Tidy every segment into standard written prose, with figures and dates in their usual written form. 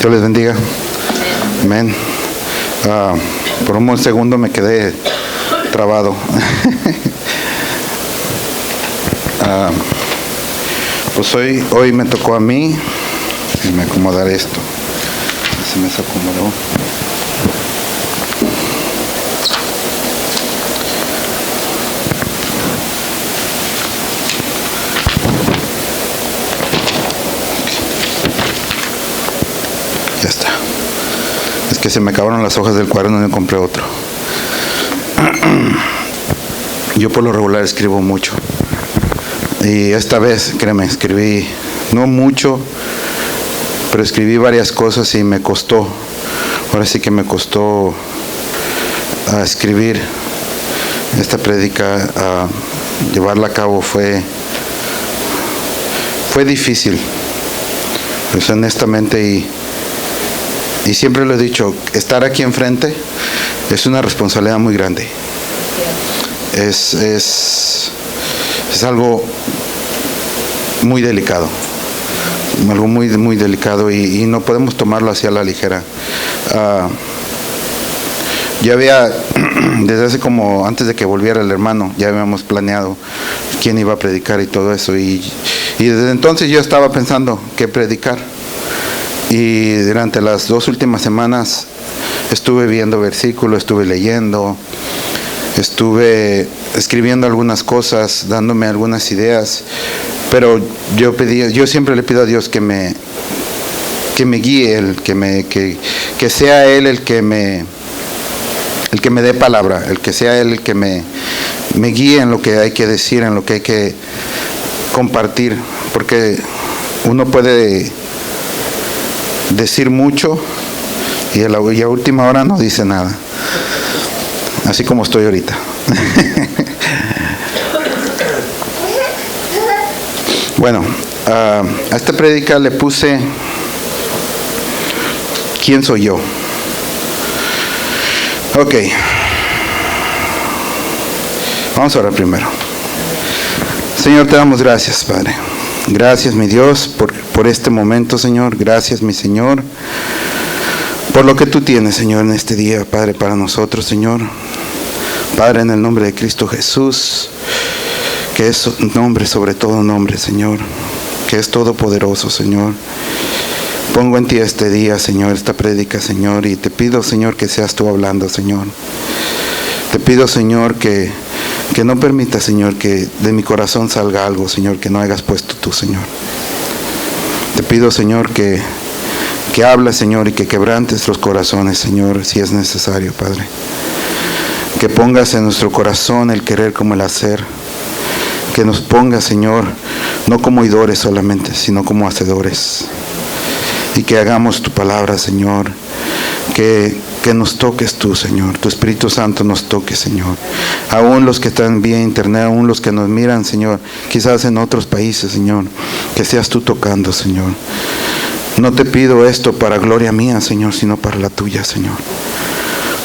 Dios les bendiga. Amén. Por un segundo me quedé trabado. Pues hoy me tocó a mí. Y me acomodaré esto. Se me desacomodó. Ya está. Es que se me acabaron las hojas del cuaderno y no compré otro. Yo por lo regular escribo mucho. Y esta vez, créeme, escribí no mucho, pero escribí varias cosas y me costó. Ahora sí que me costó escribir esta prédica, llevarla a cabo fue difícil, pues honestamente, y siempre lo he dicho, estar aquí enfrente es una responsabilidad muy grande. Es algo muy delicado, algo muy, muy delicado y no podemos tomarlo así a la ligera. Ya había, desde hace como, antes de que volviera el hermano, ya habíamos planeado quién iba a predicar y todo eso, y desde entonces yo estaba pensando qué predicar. Y durante las 2 últimas semanas estuve viendo versículos, estuve leyendo, estuve escribiendo algunas cosas, dándome algunas ideas, pero yo siempre le pido a Dios que me guíe, que sea Él el que me dé palabra, el que sea Él el que me guíe en lo que hay que decir, en lo que hay que compartir, porque uno puede decir mucho y a última hora no dice nada, así como estoy ahorita. Bueno, a esta prédica le puse ¿quién soy yo? Ok, vamos a orar primero. Señor, te damos gracias, Padre. Gracias, mi Dios, por este momento, Señor. Gracias, mi Señor, por lo que tú tienes, Señor, en este día, Padre, para nosotros, Señor. Padre, en el nombre de Cristo Jesús, que es nombre sobre todo nombre, Señor, que es todopoderoso, Señor. Pongo en ti este día, Señor, esta prédica, Señor, y te pido, Señor, que seas tú hablando, Señor. Te pido, Señor, que no permita, Señor, que de mi corazón salga algo, Señor, que no hayas puesto tú, Señor. Te pido, Señor, que hables, Señor, y que quebrantes los corazones, Señor, si es necesario, Padre. Que pongas en nuestro corazón el querer como el hacer. Que nos pongas, Señor, no como oidores solamente, sino como hacedores. Y que hagamos tu palabra, Señor. Que nos toques tú, Señor. Tu Espíritu Santo nos toque, Señor. Aún los que están vía internet, aún los que nos miran, Señor, quizás en otros países, Señor. Que seas tú tocando, Señor. No te pido esto para gloria mía, Señor, sino para la tuya, Señor.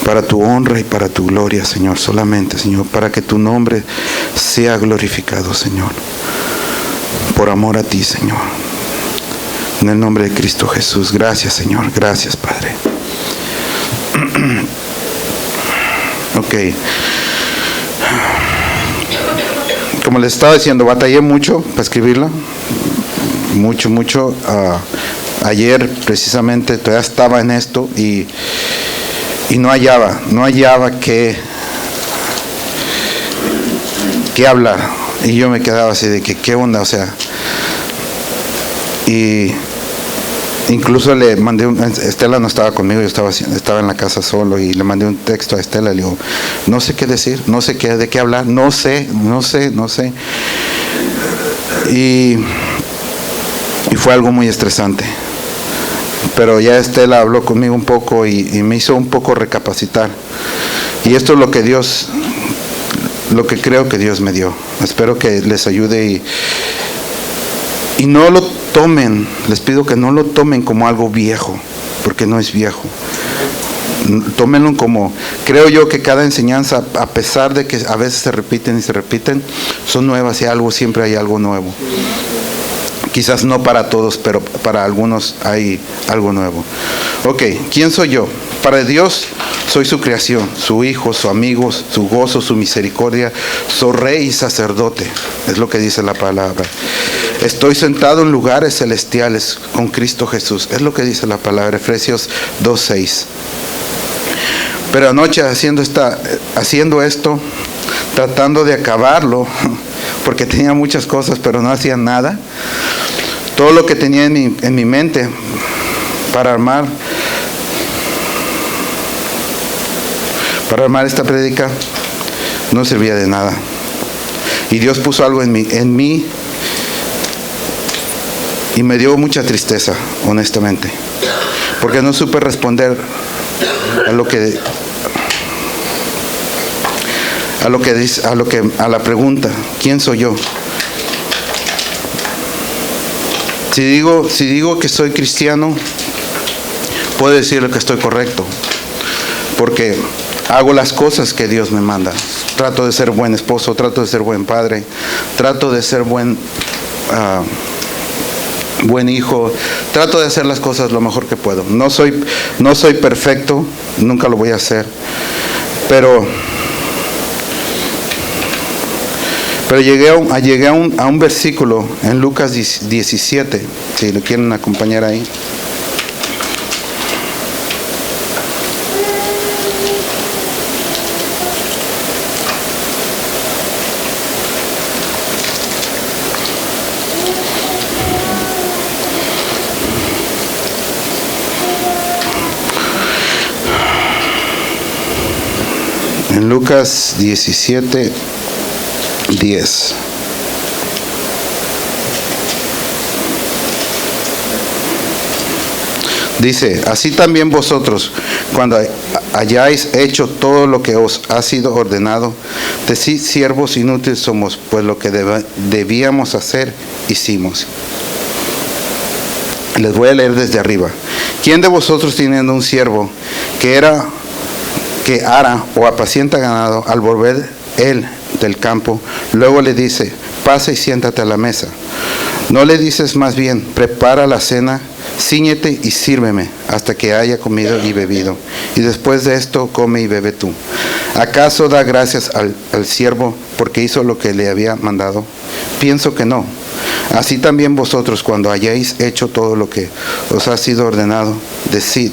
Para tu honra y para tu gloria, Señor, solamente, Señor, para que tu nombre sea glorificado, Señor, por amor a ti, Señor, en el nombre de Cristo Jesús. Gracias, Señor, gracias, Padre. Ok, como les estaba diciendo, batallé mucho para escribirla, mucho. Ayer precisamente todavía estaba en esto y no hallaba qué hablar, y yo me quedaba así de que qué onda, o sea, y incluso le mandé Estela no estaba conmigo, yo estaba en la casa solo, y le mandé un texto a Estela, le digo, no sé qué decir, no sé de qué hablar, no sé, y fue algo muy estresante. Pero ya Estela habló conmigo un poco y me hizo un poco recapacitar. Y esto es lo que creo que Dios me dio. Espero que les ayude y no lo tomen, les pido que no lo tomen como algo viejo, porque no es viejo. Tómenlo como, creo yo que cada enseñanza, a pesar de que a veces se repiten, son nuevas, y siempre hay algo nuevo. Quizás no para todos, pero para algunos hay algo nuevo. Ok, ¿quién soy yo? Para Dios soy su creación, su hijo, su amigo, su gozo, su misericordia, su rey y sacerdote. Es lo que dice la palabra. Estoy sentado en lugares celestiales con Cristo Jesús. Es lo que dice la palabra, Efesios 2:6. Pero anoche haciendo esto, tratando de acabarlo, porque tenía muchas cosas, pero no hacía nada. Todo lo que tenía en mi mente para armar esta prédica no servía de nada. Y Dios puso algo en mí y me dio mucha tristeza, honestamente, porque no supe responder a la pregunta, ¿quién soy yo? Si digo que soy cristiano, puedo decirle que estoy correcto, porque hago las cosas que Dios me manda. Trato de ser buen esposo, trato de ser buen padre, trato de ser buen hijo, trato de hacer las cosas lo mejor que puedo. No soy perfecto, nunca lo voy a hacer, pero llegué a un versículo en Lucas 17, si lo quieren acompañar ahí. En Lucas 17, 10. Dice, así también vosotros, cuando hayáis hecho todo lo que os ha sido ordenado, decid, siervos inútiles somos, pues lo que debíamos hacer, hicimos. Les voy a leer desde arriba. ¿Quién de vosotros, teniendo un siervo que ara o apacienta ganado, al volver él del campo, luego le dice, pasa y siéntate a la mesa? ¿No le dices más bien, prepara la cena, cíñete y sírveme hasta que haya comido y bebido, y después de esto come y bebe tú? ¿Acaso da gracias al siervo porque hizo lo que le había mandado? Pienso que no. Así también vosotros, cuando hayáis hecho todo lo que os ha sido ordenado, decid,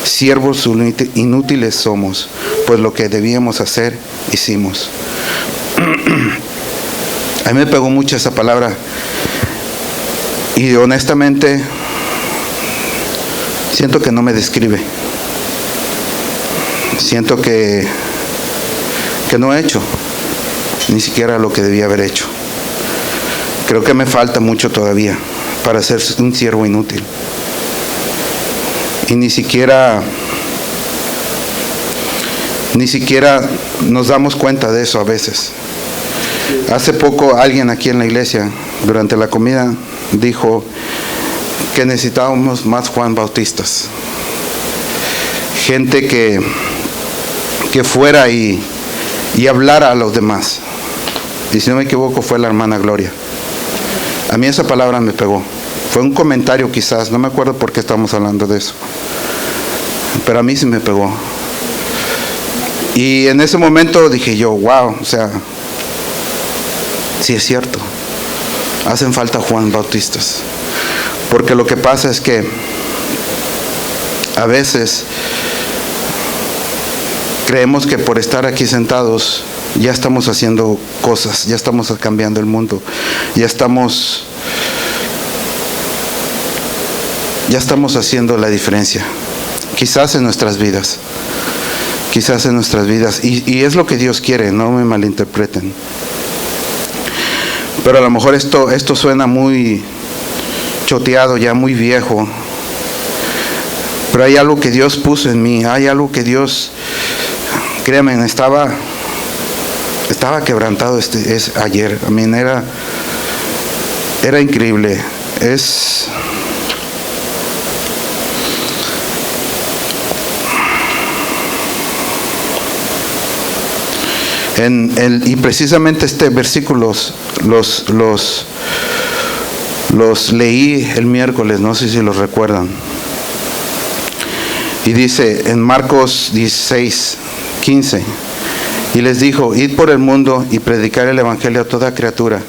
siervos inútiles somos, pues lo que debíamos hacer, hicimos. A mí me pegó mucho esa palabra y honestamente siento que no me describe. Siento que no he hecho ni siquiera lo que debía haber hecho. Creo que me falta mucho todavía para ser un siervo inútil. Y ni siquiera nos damos cuenta de eso a veces. Hace poco alguien aquí en la iglesia, durante la comida, dijo que necesitábamos más Juan Bautistas. Gente que fuera y hablara a los demás. Y si no me equivoco fue la hermana Gloria. A mí esa palabra me pegó. Fue un comentario quizás, no me acuerdo por qué estamos hablando de eso. Pero a mí sí me pegó. Y en ese momento dije yo, wow, o sea, sí es cierto. Hacen falta Juan Bautistas. Porque lo que pasa es que a veces creemos que por estar aquí sentados ya estamos haciendo cosas, ya estamos cambiando el mundo, ya estamos haciendo la diferencia, quizás en nuestras vidas, y es lo que Dios quiere, no me malinterpreten. Pero a lo mejor esto suena muy choteado, ya muy viejo, pero hay algo que Dios puso en mí, hay algo que Dios, créanme, estaba quebrantado ayer. A mí era increíble. Y precisamente este versículo Los leí el miércoles, no sé si los recuerdan. Y dice en Marcos 16:15, y les dijo: id por el mundo y predicar el evangelio a toda criatura.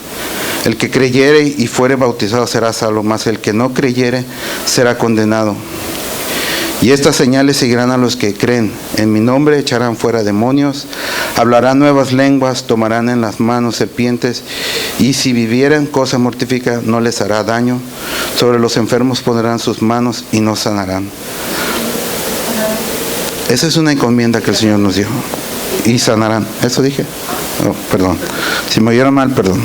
El que creyere y fuere bautizado será salvo, mas el que no creyere será condenado. Y estas señales seguirán a los que creen. En mi nombre echarán fuera demonios, hablarán nuevas lenguas, tomarán en las manos serpientes, y si vivieren cosa mortífica no les hará daño. Sobre los enfermos pondrán sus manos y no sanarán. Esa es una encomienda que el Señor nos dio. Y sanarán. ¿Eso dije? Oh, perdón. Si me oyeron mal, perdón.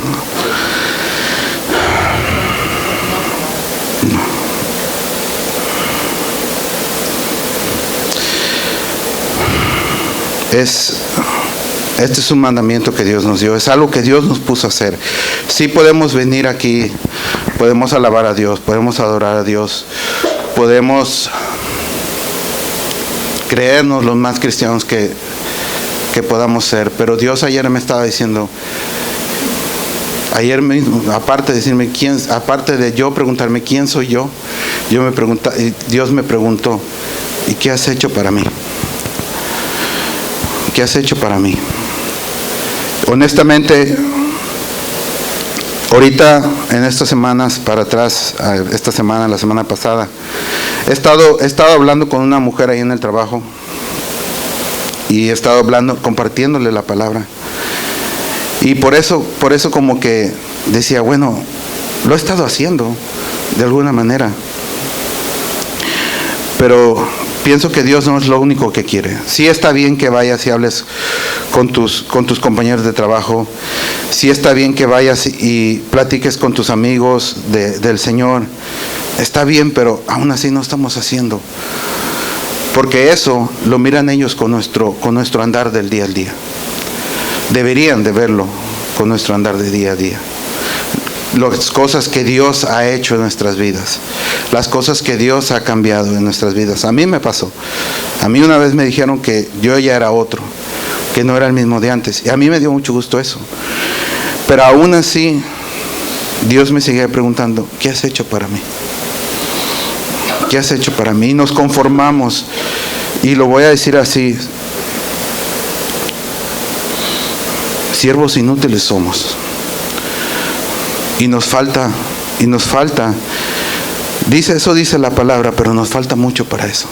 Este es un mandamiento que Dios nos dio, es algo que Dios nos puso a hacer. Sí podemos venir aquí, podemos alabar a Dios, podemos adorar a Dios, podemos creernos los más cristianos que podamos ser, pero Dios ayer me estaba diciendo, ayer mismo, aparte de decirme aparte de yo preguntarme quién soy yo, Dios me preguntó: ¿y qué has hecho para mí? ¿Qué has hecho para mí? Honestamente, ahorita en estas semanas para atrás, esta semana, la semana pasada, he estado hablando con una mujer ahí en el trabajo y he estado hablando, compartiéndole la palabra. Y por eso como que decía, bueno, lo he estado haciendo de alguna manera. Pero pienso que Dios no es lo único que quiere. Sí está bien que vayas y hables con tus compañeros de trabajo. Sí está bien que vayas y platiques con tus amigos del Señor. Está bien, pero aún así no estamos haciendo. Porque eso lo miran ellos con nuestro andar del día al día. Deberían de verlo con nuestro andar de día a día. Las cosas que Dios ha hecho en nuestras vidas, las cosas que Dios ha cambiado en nuestras vidas. A mí me pasó. A mí una vez me dijeron que yo ya era otro, que no era el mismo de antes. Y a mí me dio mucho gusto eso. Pero aún así, Dios me seguía preguntando: ¿qué has hecho para mí? ¿Qué has hecho para mí? Y nos conformamos. Y lo voy a decir así: siervos inútiles somos. Y nos falta, dice la palabra, pero nos falta mucho para eso.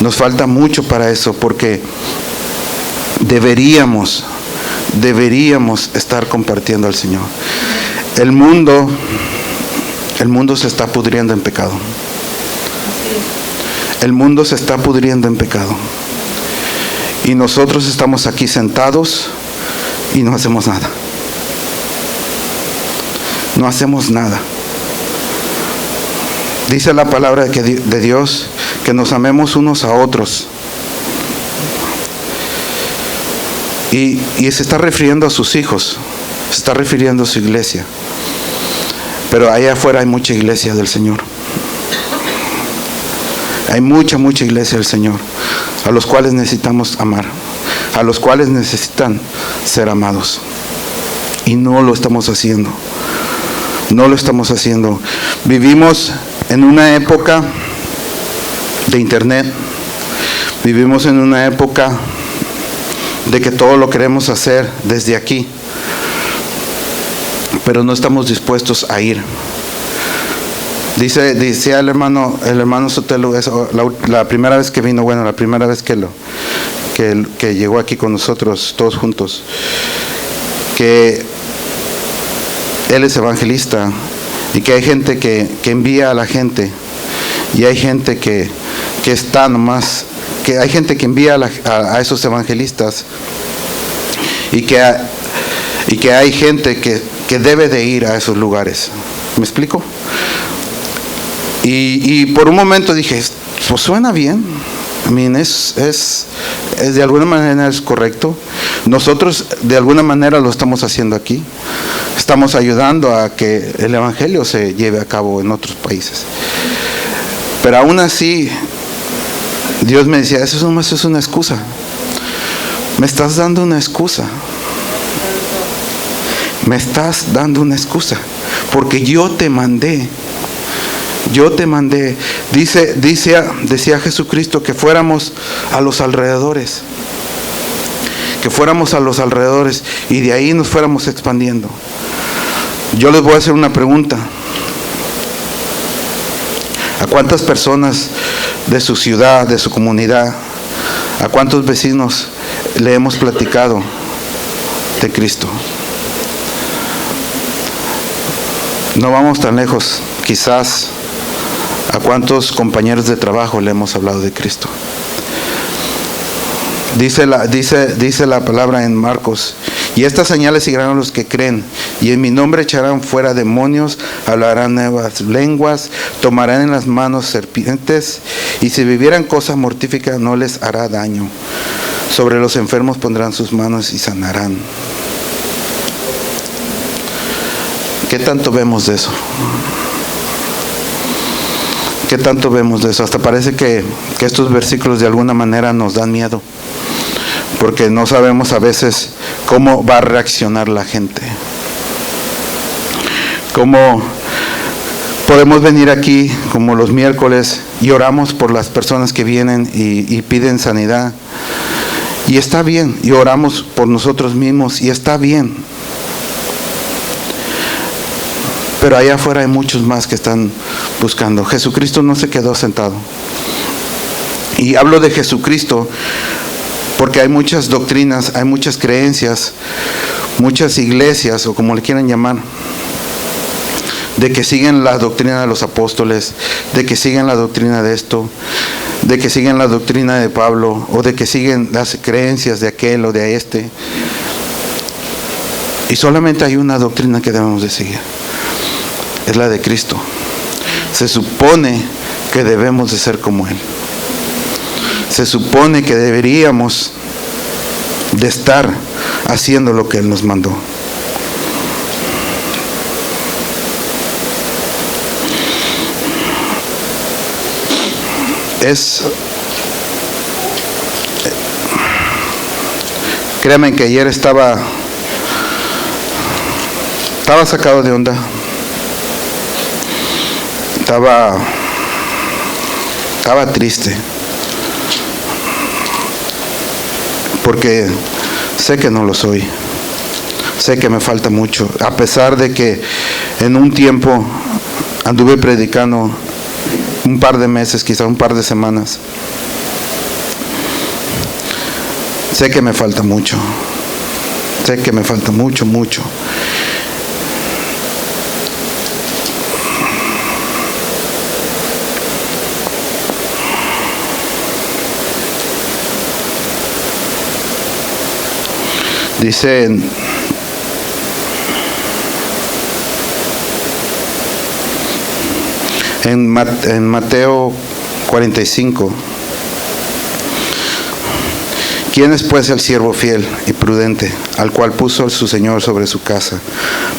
Nos falta mucho para eso, porque deberíamos estar compartiendo al Señor. El mundo se está pudriendo en pecado. El mundo se está pudriendo en pecado. Y nosotros estamos aquí sentados y no hacemos nada. No hacemos nada. Dice la palabra de Dios que nos amemos unos a otros. Y se está refiriendo a sus hijos, se está refiriendo a su iglesia. Pero allá afuera hay mucha iglesia del Señor. Hay mucha iglesia del Señor, a los cuales necesitamos amar, a los cuales necesitan ser amados. Y no lo estamos haciendo. No lo estamos haciendo. Vivimos en una época de internet. Vivimos en una época de que todo lo queremos hacer desde aquí. Pero no estamos dispuestos a ir. Dice el hermano Sotelo, la primera vez que vino, bueno, la primera vez que llegó aquí con nosotros, todos juntos, que él es evangelista y que hay gente que envía a la gente, y hay gente que está nomás, que hay gente que envía a esos evangelistas, y que hay gente que debe de ir a esos lugares. ¿Me explico? Y por un momento dije, pues suena bien. I mean, es de alguna manera es correcto. Nosotros de alguna manera lo estamos haciendo aquí. Estamos ayudando a que el evangelio se lleve a cabo en otros países. Pero aún así, Dios me decía, eso es una excusa. Me estás dando una excusa. Me estás dando una excusa. porque yo te mandé. Yo te mandé. Decía Jesucristo que fuéramos a los alrededores. Que fuéramos a los alrededores y de ahí nos fuéramos expandiendo. Yo les voy a hacer una pregunta. ¿A cuántas personas de su ciudad, de su comunidad, a cuántos vecinos le hemos platicado de Cristo? No vamos tan lejos, quizás a cuántos compañeros de trabajo le hemos hablado de Cristo. Dice la palabra en Marcos: y estas señales seguirán a los que creen, y en mi nombre echarán fuera demonios, hablarán nuevas lenguas, tomarán en las manos serpientes, y si bebieran cosa mortífica no les hará daño. Sobre los enfermos pondrán sus manos y sanarán. ¿Qué tanto vemos de eso? ¿Qué tanto vemos de eso? Hasta parece que estos versículos de alguna manera nos dan miedo, porque no sabemos a veces cómo va a reaccionar la gente. Cómo podemos venir aquí como los miércoles y oramos por las personas que vienen y piden sanidad. Y está bien, y oramos por nosotros mismos y está bien. Pero allá afuera hay muchos más que están buscando. Jesucristo no se quedó sentado. Y hablo de Jesucristo porque hay muchas doctrinas, hay muchas creencias, muchas iglesias, o como le quieran llamar, de que siguen la doctrina de los apóstoles, de que siguen la doctrina de esto, de que siguen la doctrina de Pablo, o de que siguen las creencias de aquel o de este. Y solamente hay una doctrina que debemos de seguir. Es la de Cristo. Se supone que debemos de ser como Él. Se supone que deberíamos de estar haciendo lo que Él nos mandó. Créanme que ayer estaba sacado de onda. Estaba triste, porque sé que no lo soy, sé que me falta mucho, a pesar de que en un tiempo anduve predicando un par de meses, quizá un par de semanas. Sé que me falta mucho, mucho. Dice en Mateo 45: ¿quién es pues el siervo fiel y prudente, al cual puso su Señor sobre su casa,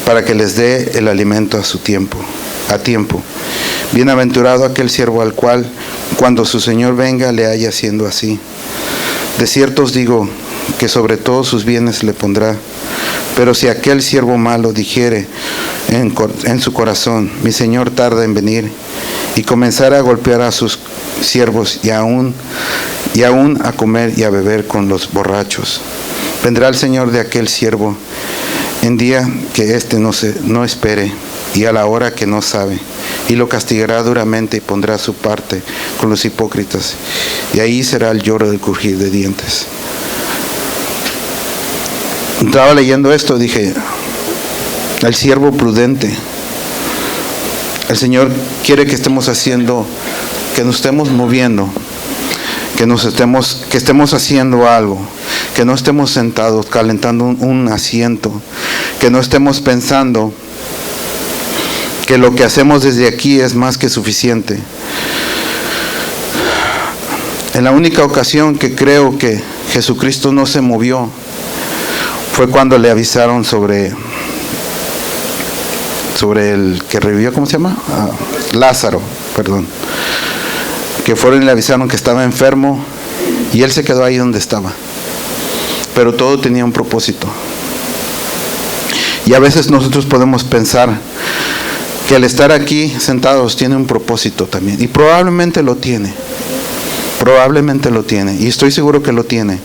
para que les dé el alimento a tiempo? Bienaventurado aquel siervo al cual, cuando su Señor venga, le haya haciendo así. De cierto os digo que sobre todos sus bienes le pondrá. Pero si aquel siervo malo dijere en su corazón: mi Señor tarda en venir, y comenzara a golpear a sus siervos y aún a comer y a beber con los borrachos, vendrá el Señor de aquel siervo en día que éste no espere, y a la hora que no sabe, y lo castigará duramente y pondrá su parte con los hipócritas, y ahí será el lloro del crujir de dientes. Estaba leyendo esto, dije: el siervo prudente. El Señor quiere que estemos haciendo, que nos estemos moviendo, que estemos haciendo algo, que no estemos sentados calentando un asiento, que no estemos pensando que lo que hacemos desde aquí es más que suficiente. En la única ocasión que creo que Jesucristo no se movió fue cuando le avisaron sobre el que revivió, ¿cómo se llama? Lázaro, perdón. Que fueron y le avisaron que estaba enfermo, y él se quedó ahí donde estaba. Pero todo tenía un propósito. Y a veces nosotros podemos pensar que el estar aquí sentados tiene un propósito también. Y probablemente lo tiene. Probablemente lo tiene. Y estoy seguro que lo tiene.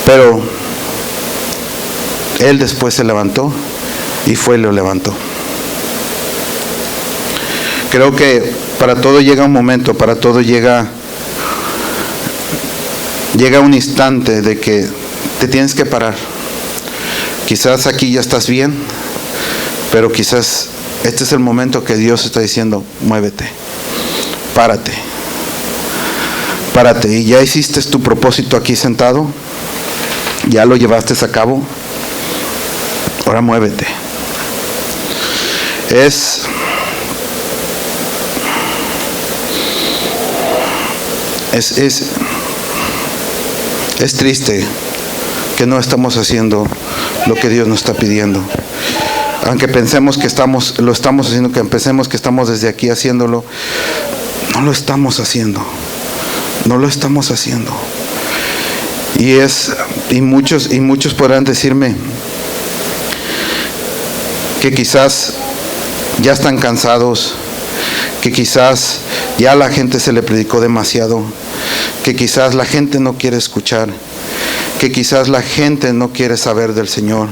Pero Él después se levantó y fue y lo levantó. Creo que para todo llega un momento, para todo llega un instante de que te tienes que parar. Quizás aquí ya estás bien, pero quizás este es el momento que Dios está diciendo, muévete, párate, párate. Y ya hiciste tu propósito aquí sentado, ya lo llevaste a cabo, ahora muévete. Es triste que no estamos haciendo lo que Dios nos está pidiendo. Aunque pensemos que lo estamos haciendo, que pensemos que estamos desde aquí haciéndolo, no lo estamos haciendo. No lo estamos haciendo. Y muchos podrán decirme que quizás ya están cansados, que quizás ya a la gente se le predicó demasiado, que quizás la gente no quiere escuchar, que quizás la gente no quiere saber del Señor.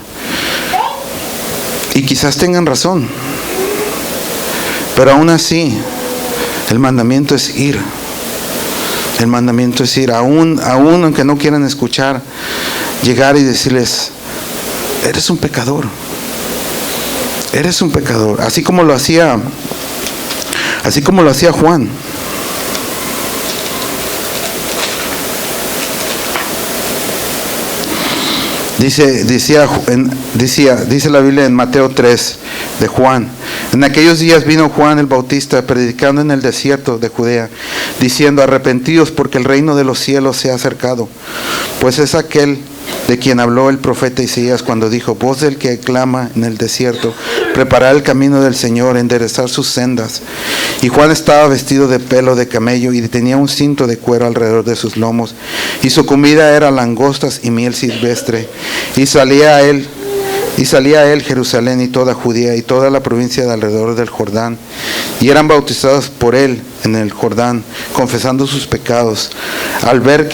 Y quizás tengan razón, pero aún así el mandamiento es ir. El mandamiento es ir, aún aunque no quieran escuchar, llegar y decirles, eres un pecador, eres un pecador, así como lo hacía Juan. Dice la Biblia en Mateo 3 de Juan: en aquellos días vino Juan el Bautista predicando en el desierto de Judea, diciendo, arrepentidos porque el reino de los cielos se ha acercado. Pues es aquel de quien habló el profeta Isaías cuando dijo, voz del que clama en el desierto, preparar el camino del Señor, enderezar sus sendas. Y Juan estaba vestido de pelo de camello y tenía un cinto de cuero alrededor de sus lomos, y su comida era langostas y miel silvestre. Y salía a él Jerusalén y toda Judea y toda la provincia de alrededor del Jordán, y eran bautizados por él en el Jordán, confesando sus pecados. Al ver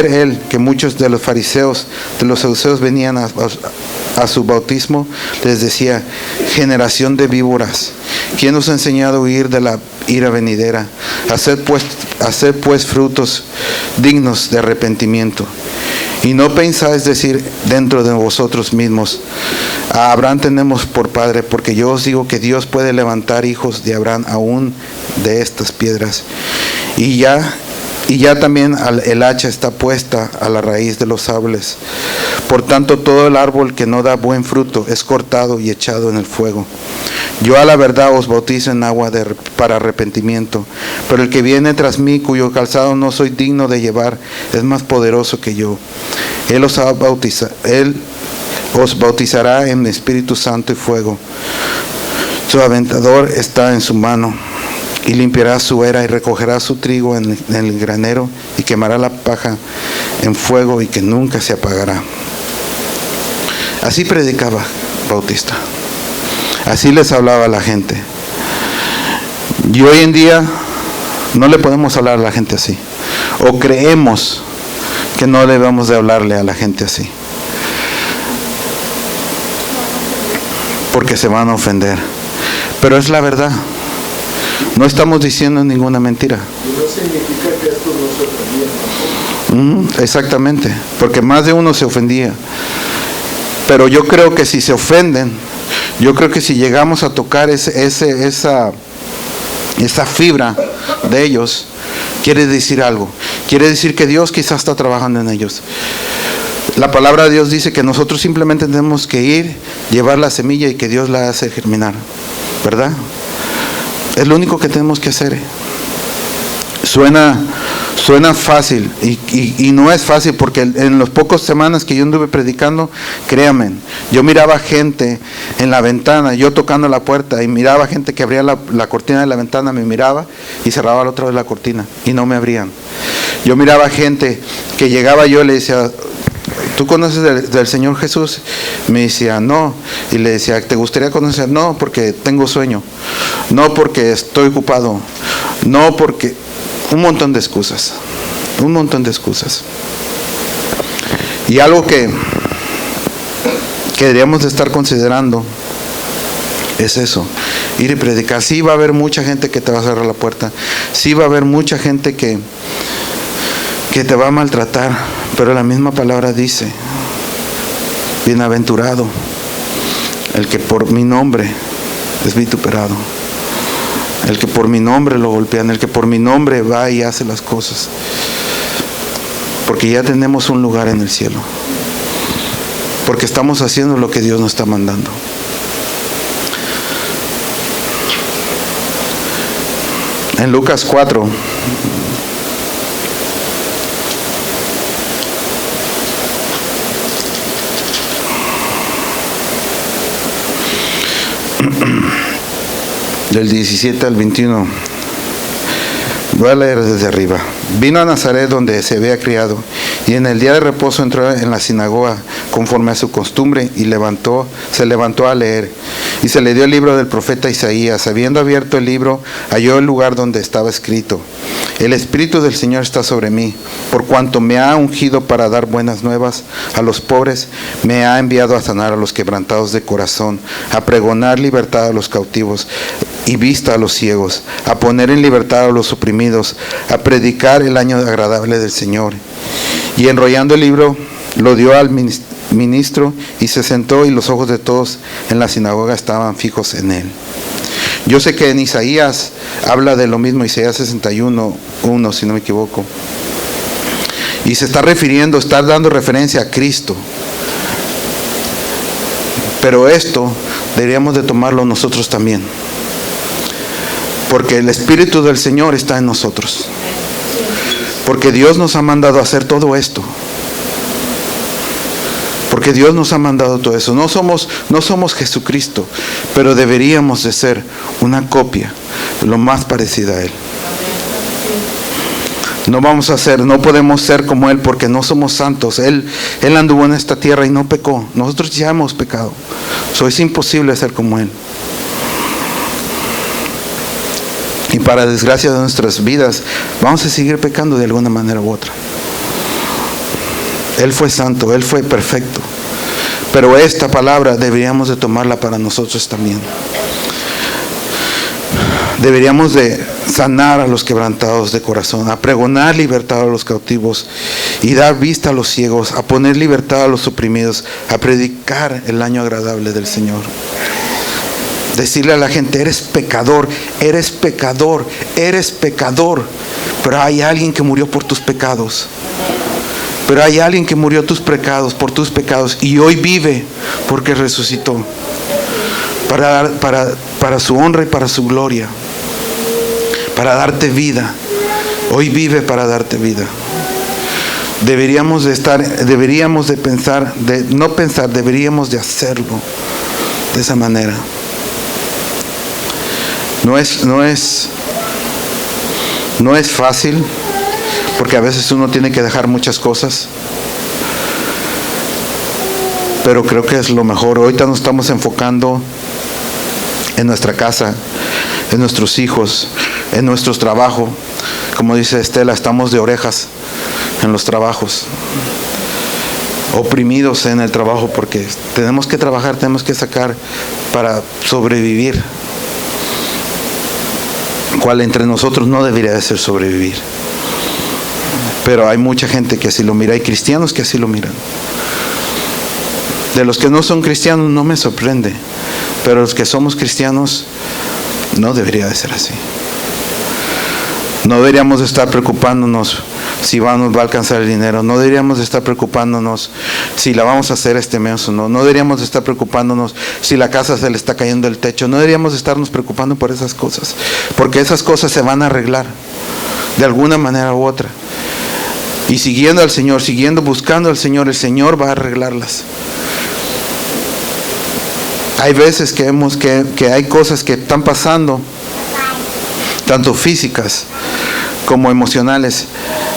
él que muchos de los fariseos, de los saduceos venían a su bautismo, les decía, generación de víboras, ¿quién os ha enseñado a huir de la ira venidera? Haced pues frutos dignos de arrepentimiento. Y no pensáis decir dentro de vosotros mismos, a Abraham tenemos por padre, porque yo os digo que Dios puede levantar hijos de Abraham aún de estas piedras. Y ya también el hacha está puesta a la raíz de los árboles. Por tanto, todo el árbol que no da buen fruto es cortado y echado en el fuego. Yo a la verdad os bautizo en agua para arrepentimiento, pero el que viene tras mí, cuyo calzado no soy digno de llevar, es más poderoso que yo. Él os bautizará en Espíritu Santo y fuego. Su aventador está en su mano, y limpiará su era y recogerá su trigo en el granero, y quemará la paja en fuego y que nunca se apagará. Así predicaba Bautista. Así les hablaba a la gente. Y hoy en día no le podemos hablar a la gente así. O creemos que no debemos de hablarle a la gente así, porque se van a ofender. Pero es la verdad. No estamos diciendo ninguna mentira. No significa que estos no se ofendían. Exactamente, porque más de uno se ofendía. Pero yo creo que si se ofenden, yo creo que si llegamos a tocar esa fibra de ellos, quiere decir algo. Quiere decir que Dios quizás está trabajando en ellos. La palabra de Dios dice que nosotros simplemente tenemos que ir, llevar la semilla y que Dios la hace germinar, ¿verdad? Es lo único que tenemos que hacer. Suena fácil y no es fácil, porque en las pocas semanas que yo anduve predicando, créanme, yo miraba gente en la ventana, yo tocando la puerta, y miraba gente que abría la cortina de la ventana, me miraba y cerraba la otra vez la cortina y no me abrían. Yo miraba gente que llegaba, yo le decía, ¿tú conoces del Señor Jesús? Me decía, no. Y le decía, ¿te gustaría conocer? No, porque tengo sueño. No, porque estoy ocupado. No, porque... Un montón de excusas. Un montón de excusas. Y algo que deberíamos de estar considerando es eso, ir y predicar. Sí va a haber mucha gente que te va a cerrar la puerta, sí va a haber mucha gente que te va a maltratar, pero la misma palabra dice, bienaventurado el que por mi nombre es vituperado, el que por mi nombre lo golpean, el que por mi nombre va y hace las cosas, porque ya tenemos un lugar en el cielo, porque estamos haciendo lo que Dios nos está mandando. En Lucas 4, del 17 al 21, voy a leer desde arriba. Vino a Nazaret, donde se había criado, y en el día de reposo entró en la sinagoga conforme a su costumbre, y se levantó a leer. Y se le dio el libro del profeta Isaías. Habiendo abierto el libro, halló el lugar donde estaba escrito: el Espíritu del Señor está sobre mí, por cuanto me ha ungido para dar buenas nuevas a los pobres, me ha enviado a sanar a los quebrantados de corazón, a pregonar libertad a los cautivos y vista a los ciegos, a poner en libertad a los oprimidos, a predicar el año agradable del Señor. Y enrollando el libro, lo dio al ministro y se sentó, y los ojos de todos en la sinagoga estaban fijos en él. Yo sé que en Isaías habla de lo mismo, Isaías 61:1, si no me equivoco, y se está dando referencia a Cristo, pero esto deberíamos de tomarlo nosotros también, porque el Espíritu del Señor está en nosotros, porque Dios nos ha mandado a hacer todo esto. Porque Dios nos ha mandado todo eso. No somos Jesucristo, pero deberíamos de ser una copia, lo más parecida a Él. No podemos ser como Él, porque no somos santos. Él anduvo en esta tierra y no pecó. Nosotros ya hemos pecado. Es imposible ser como Él. Y para desgracia de nuestras vidas, vamos a seguir pecando de alguna manera u otra. Él fue santo, Él fue perfecto. Pero esta palabra deberíamos de tomarla para nosotros también. Deberíamos de sanar a los quebrantados de corazón, a pregonar libertad a los cautivos y dar vista a los ciegos, a poner libertad a los oprimidos, a predicar el año agradable del Señor. Decirle a la gente: eres pecador, eres pecador, eres pecador, pero hay alguien que murió por tus pecados. Pero hay alguien que murió por tus pecados, y hoy vive porque resucitó para su honra y para su gloria, para darte vida. Hoy vive para darte vida. Deberíamos de hacerlo de esa manera. No es fácil, porque a veces uno tiene que dejar muchas cosas, pero creo que es lo mejor. Ahorita nos estamos enfocando en nuestra casa, en nuestros hijos, en nuestros trabajos. Como dice Estela, estamos de orejas en los trabajos, oprimidos en el trabajo, porque tenemos que trabajar, tenemos que sacar para sobrevivir, cual entre nosotros no debería de ser sobrevivir. Pero hay mucha gente que así lo mira, hay cristianos que así lo miran. De los que no son cristianos no me sorprende, pero los que somos cristianos no debería de ser así. No deberíamos de estar preocupándonos si nos va a alcanzar el dinero. No deberíamos de estar preocupándonos si la vamos a hacer este mes o no. No deberíamos de estar preocupándonos si la casa se le está cayendo el techo. No deberíamos de estarnos preocupando por esas cosas, porque esas cosas se van a arreglar de alguna manera u otra. Y siguiendo al Señor, buscando al Señor, el Señor va a arreglarlas. Hay veces que vemos que hay cosas que están pasando, tanto físicas como emocionales,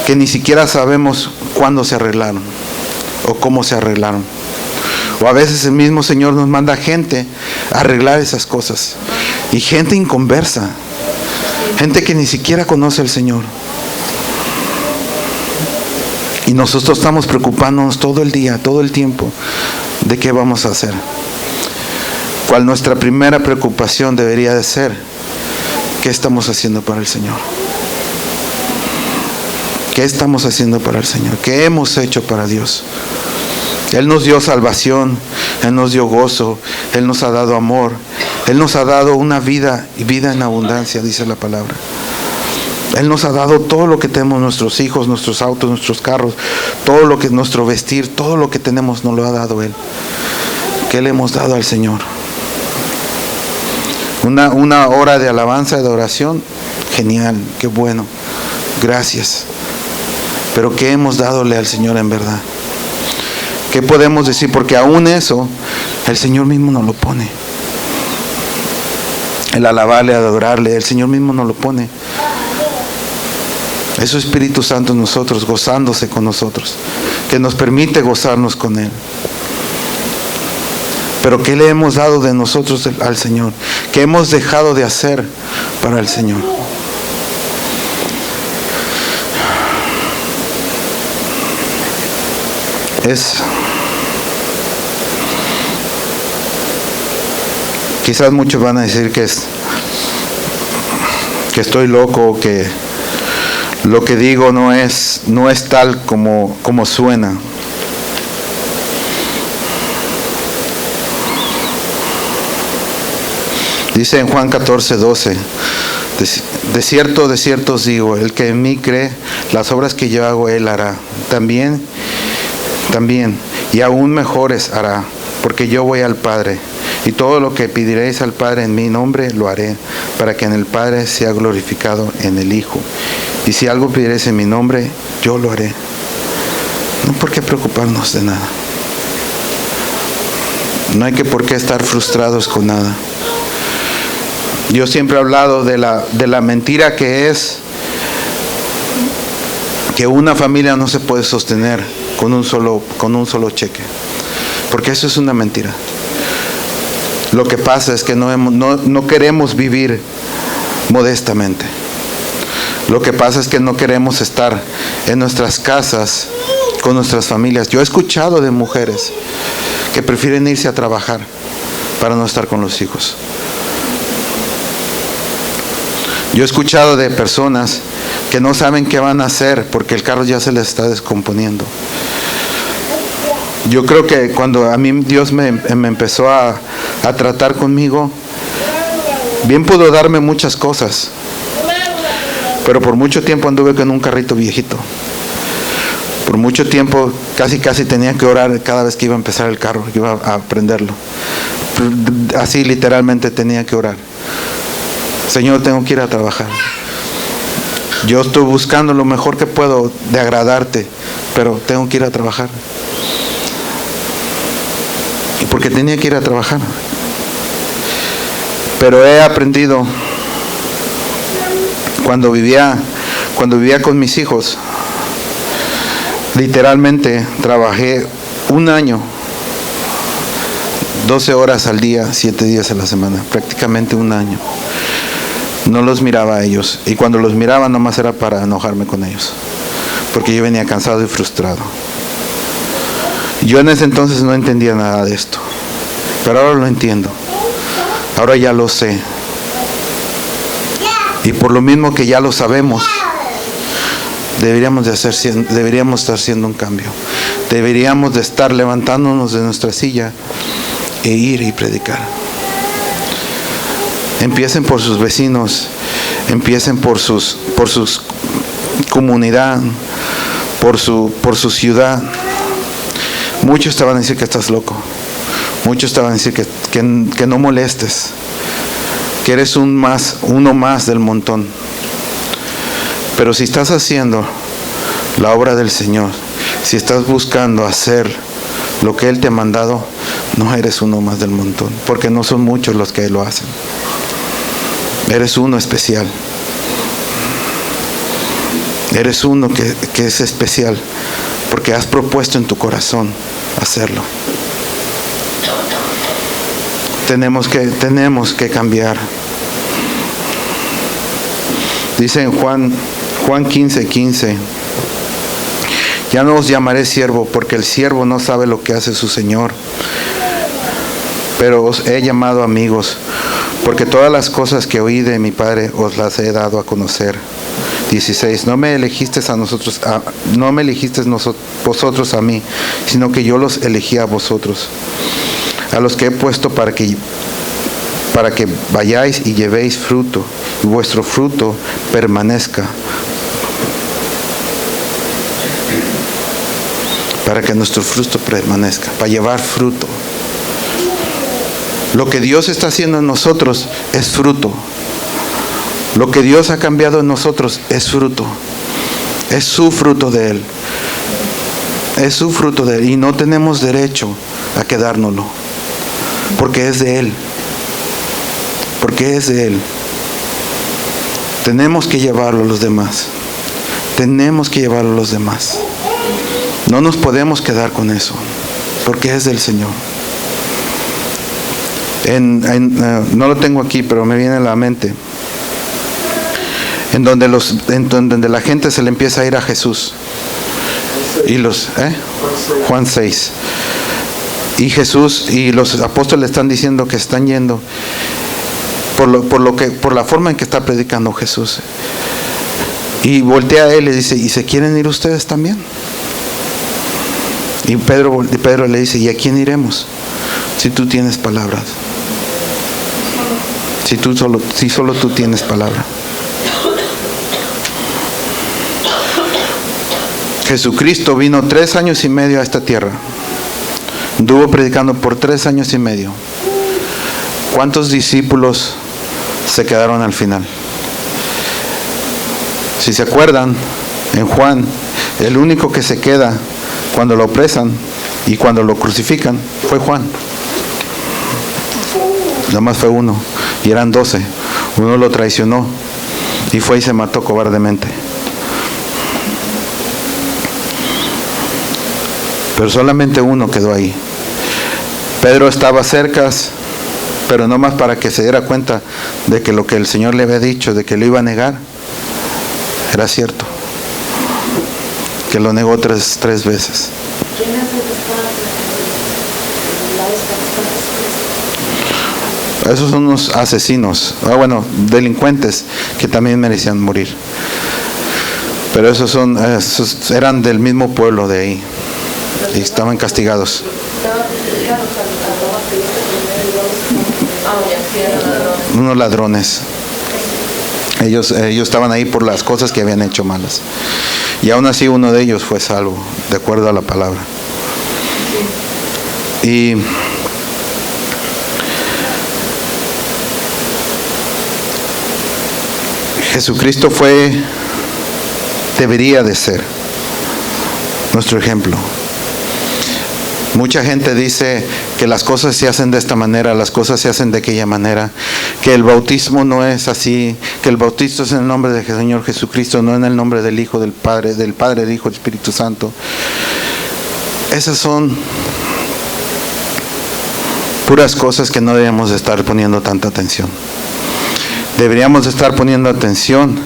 que ni siquiera sabemos cuándo se arreglaron. o cómo se arreglaron. O a veces el mismo Señor nos manda gente a arreglar esas cosas. Y gente inconversa. Gente que ni siquiera conoce al Señor. Y nosotros estamos preocupándonos todo el día, todo el tiempo, de qué vamos a hacer. ¿Cuál nuestra primera preocupación debería de ser? ¿Qué estamos haciendo para el Señor? ¿Qué estamos haciendo para el Señor? ¿Qué hemos hecho para Dios? Él nos dio salvación, Él nos dio gozo, Él nos ha dado amor, Él nos ha dado una vida y vida en abundancia, dice la palabra. Él nos ha dado todo lo que tenemos, nuestros hijos, nuestros autos, nuestros carros, todo lo que nuestro vestir, todo lo que tenemos nos lo ha dado Él. ¿Qué le hemos dado al Señor? Una hora de alabanza, de oración, genial, qué bueno, gracias. Pero ¿qué hemos dadole al Señor en verdad? ¿Qué podemos decir? Porque aún eso, el Señor mismo nos lo pone. El alabarle, adorarle, el Señor mismo nos lo pone. Es su Espíritu Santo en nosotros, gozándose con nosotros, que nos permite gozarnos con Él. Pero ¿qué le hemos dado de nosotros al Señor? ¿Qué hemos dejado de hacer para el Señor? Quizás muchos van a decir que estoy loco, que lo que digo no es tal como suena. Dice en Juan 14:12, de cierto os digo, el que en mí cree, las obras que yo hago, él hará. También, y aún mejores hará, porque yo voy al Padre. Y todo lo que pediréis al Padre en mi nombre, lo haré, para que en el Padre sea glorificado en el Hijo. Y si algo pediréis en mi nombre, yo lo haré. No hay por qué preocuparnos de nada. No hay por qué estar frustrados con nada. Yo siempre he hablado de la mentira que es que una familia no se puede sostener con un solo cheque. Porque eso es una mentira. Lo que pasa es que no queremos vivir modestamente. Lo que pasa es que no queremos estar en nuestras casas con nuestras familias. Yo he escuchado de mujeres que prefieren irse a trabajar para no estar con los hijos. Yo he escuchado de personas que no saben qué van a hacer porque el carro ya se les está descomponiendo. Yo creo que cuando a mí Dios me empezó a tratar conmigo, bien pudo darme muchas cosas, pero por mucho tiempo anduve con un carrito viejito. Por mucho tiempo casi tenía que orar cada vez que iba a empezar el carro, iba a prenderlo. Así literalmente tenía que orar. Señor, tengo que ir a trabajar. Yo estoy buscando lo mejor que puedo de agradarte, pero tengo que ir a trabajar. Y porque tenía que ir a trabajar. Pero he aprendido cuando vivía con mis hijos, literalmente trabajé un año, 12 horas al día, 7 días a la semana, prácticamente un año. No los miraba a ellos, y cuando los miraba nomás era para enojarme con ellos, porque yo venía cansado y frustrado. Yo en ese entonces no entendía nada de esto, pero ahora lo entiendo, ahora ya lo sé, y por lo mismo que ya lo sabemos, deberíamos estar haciendo un cambio, deberíamos de estar levantándonos de nuestra silla e ir y predicar. Empiecen por sus vecinos, empiecen por sus comunidad, por su ciudad. Muchos te van a decir que estás loco, muchos te van a decir que no molestes, que eres uno más del montón. Pero si estás haciendo la obra del Señor, si estás buscando hacer lo que Él te ha mandado, no eres uno más del montón, porque no son muchos los que lo hacen. Eres uno especial. Eres uno que es especial porque has propuesto en tu corazón hacerlo. Tenemos que cambiar. Dice en Juan 15:15, ya no os llamaré siervo, porque el siervo no sabe lo que hace su Señor, pero os he llamado amigos, porque todas las cosas que oí de mi Padre os las he dado a conocer. 16, no me elegisteis vosotros a mí, sino que yo los elegí a vosotros, a los que he puesto para que vayáis y llevéis fruto, y vuestro fruto permanezca, para que nuestro fruto permanezca, para llevar fruto. Lo que Dios está haciendo en nosotros es fruto. Lo que Dios ha cambiado en nosotros es fruto. Es su fruto de Él. Es su fruto de Él. Y no tenemos derecho a quedárnoslo. Porque es de Él. Porque es de Él. Tenemos que llevarlo a los demás. Tenemos que llevarlo a los demás. No nos podemos quedar con eso. Porque es del Señor. No lo tengo aquí, pero me viene a la mente. En donde la gente se le empieza a ir a Jesús. Y Juan 6. Y Jesús y los apóstoles están diciendo que están yendo por la forma en que está predicando Jesús. Y voltea a él y le dice, ¿y se quieren ir ustedes también? Y Pedro le dice, ¿y a quién iremos? Si tú tienes palabras. Si solo tú tienes palabra. Jesucristo vino 3 años y medio a esta tierra. Anduvo predicando por 3 años y medio. ¿Cuántos discípulos se quedaron al final? Si se acuerdan, en Juan, el único que se queda cuando lo apresan y cuando lo crucifican fue Juan. Nada más fue uno. Y eran 12. Uno lo traicionó y fue y se mató cobardemente. Pero solamente uno quedó ahí. Pedro estaba cerca, pero no más para que se diera cuenta de que lo que el Señor le había dicho, de que lo iba a negar, era cierto. Que lo negó tres veces. Esos son unos asesinos, delincuentes que también merecían morir. Pero esos eran del mismo pueblo de ahí. Y estaban castigados. Unos ladrones. Ellos estaban ahí por las cosas que habían hecho malas. Y aún así uno de ellos fue salvo, de acuerdo a la palabra. Y Jesucristo debería de ser nuestro ejemplo. Mucha gente dice que las cosas se hacen de esta manera, las cosas se hacen de aquella manera, que el bautismo no es así, que el bautismo es en el nombre del Señor Jesucristo, no en el nombre del Hijo, del Padre, del Hijo, del Espíritu Santo. Esas son puras cosas que no debemos de estar poniendo tanta atención. Deberíamos de estar poniendo atención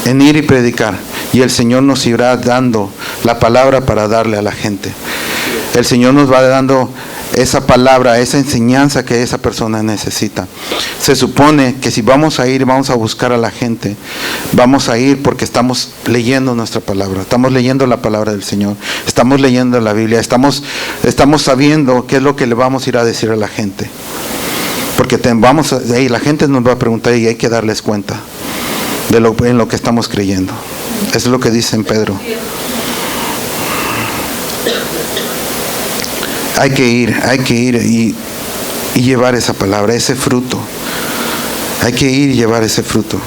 en ir y predicar, y el Señor nos irá dando la palabra para darle a la gente. El Señor nos va dando esa palabra, esa enseñanza que esa persona necesita. Se supone que si vamos a ir, vamos a buscar a la gente, vamos a ir porque estamos leyendo nuestra palabra, estamos leyendo la palabra del Señor, estamos leyendo la Biblia, estamos sabiendo qué es lo que le vamos a ir a decir a la gente. Porque la gente nos va a preguntar y hay que darles cuenta en lo que estamos creyendo. Eso es lo que dice en Pedro. Hay que ir y llevar esa palabra, ese fruto. Hay que ir y llevar ese fruto.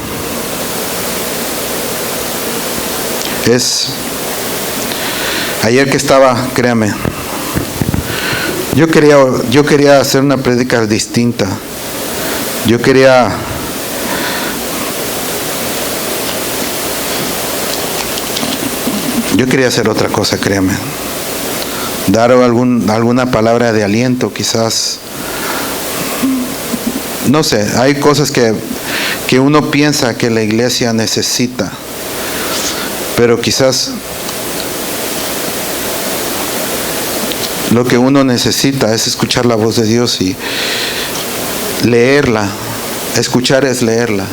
Ayer que estaba, créame, yo quería hacer una prédica distinta. Yo quería Yo quería hacer otra cosa, créame. Dar alguna palabra de aliento, quizás. No sé, hay cosas que uno piensa que la iglesia necesita, pero quizás lo que uno necesita es escuchar la voz de Dios y leerla. Escuchar es leerla.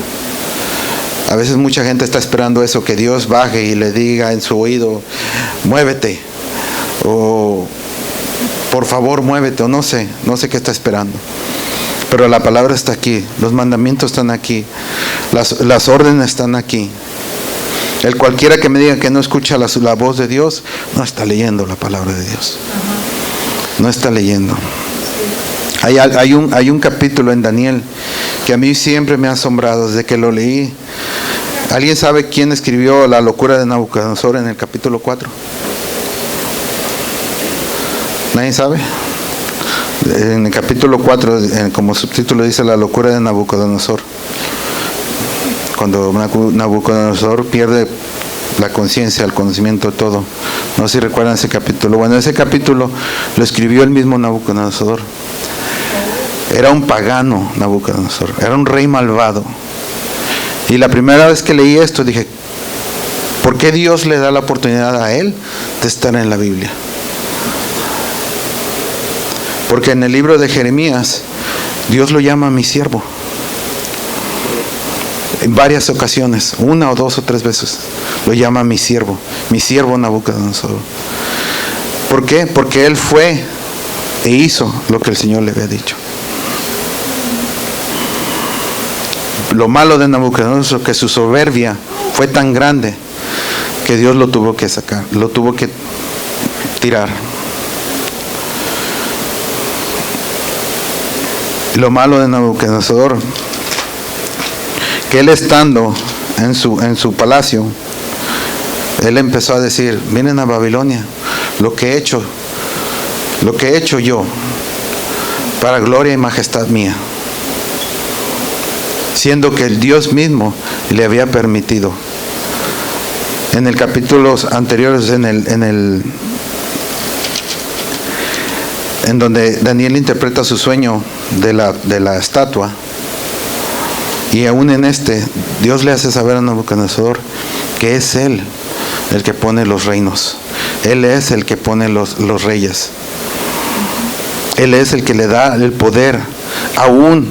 A veces mucha gente está esperando eso, que Dios baje y le diga en su oído, muévete, o por favor muévete, o no sé qué está esperando. Pero la palabra está aquí, los mandamientos están aquí, las órdenes están aquí. El cualquiera que me diga que no escucha la voz de Dios, no está leyendo la palabra de Dios. No está leyendo. Hay un capítulo en Daniel que a mí siempre me ha asombrado desde que lo leí. ¿Alguien sabe quién escribió La locura de Nabucodonosor en el capítulo 4? ¿Nadie sabe? En el capítulo 4, como subtítulo dice La locura de Nabucodonosor. Cuando Nabucodonosor pierde la conciencia, el conocimiento de todo. No sé si recuerdan ese capítulo. Bueno, ese capítulo lo escribió el mismo Nabucodonosor. Era un pagano Nabucodonosor, era un rey malvado. Y la primera vez que leí esto dije, ¿por qué Dios le da la oportunidad a él de estar en la Biblia? Porque en el libro de Jeremías, Dios lo llama mi siervo. En varias ocasiones, 1 o 2 o 3 veces, lo llama mi siervo Nabucodonosor. ¿Por qué? Porque él fue e hizo lo que el Señor le había dicho. Lo malo de Nabucodonosor, que su soberbia fue tan grande que Dios lo tuvo que sacar, lo tuvo que tirar. Lo malo de Nabucodonosor, que él estando en su palacio, él empezó a decir, miren a Babilonia, lo que he hecho yo para gloria y majestad mía, siendo que el Dios mismo le había permitido. En el capítulos anteriores, en donde Daniel interpreta su sueño de la estatua, y aún en Dios le hace saber a Nabucodonosor que es él el que pone los reinos, él es el que pone los reyes, él es el que le da el poder aún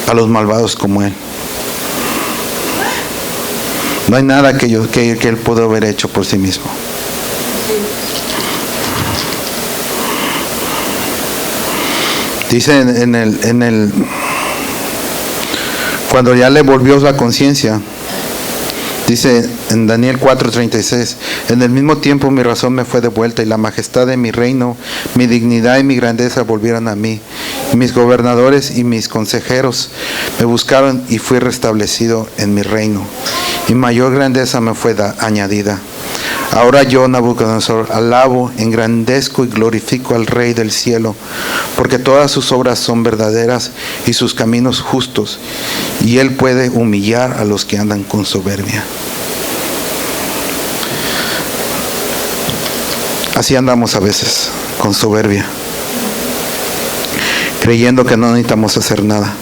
a los malvados como él. No hay nada que él pudo haber hecho por sí mismo. Dice cuando ya le volvió la conciencia, dice en Daniel 4:36, en el mismo tiempo mi razón me fue devuelta y la majestad de mi reino, mi dignidad y mi grandeza volvieron a mí. Mis gobernadores y mis consejeros me buscaron y fui restablecido en mi reino. Y mayor grandeza me fue añadida. Ahora yo, Nabucodonosor, alabo, engrandezco y glorifico al Rey del cielo, porque todas sus obras son verdaderas y sus caminos justos, y él puede humillar a los que andan con soberbia. Así andamos a veces, con soberbia, creyendo que no necesitamos hacer nada.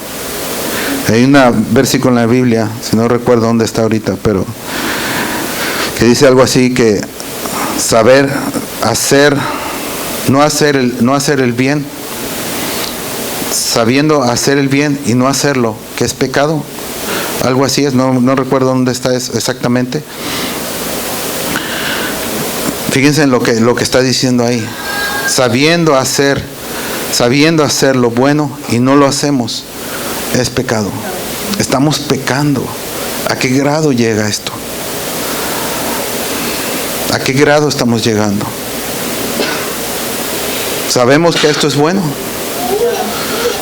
Hay un versículo en la Biblia, si no recuerdo dónde está ahorita, pero que dice algo así, que saber hacer, no hacer el bien, sabiendo hacer el bien y no hacerlo, que es pecado. Algo así es, no recuerdo dónde está exactamente. Fíjense en lo que está diciendo ahí. Sabiendo hacer lo bueno y no lo hacemos, es pecado. Estamos pecando. ¿A qué grado llega esto? ¿A qué grado estamos llegando? Sabemos que esto es bueno.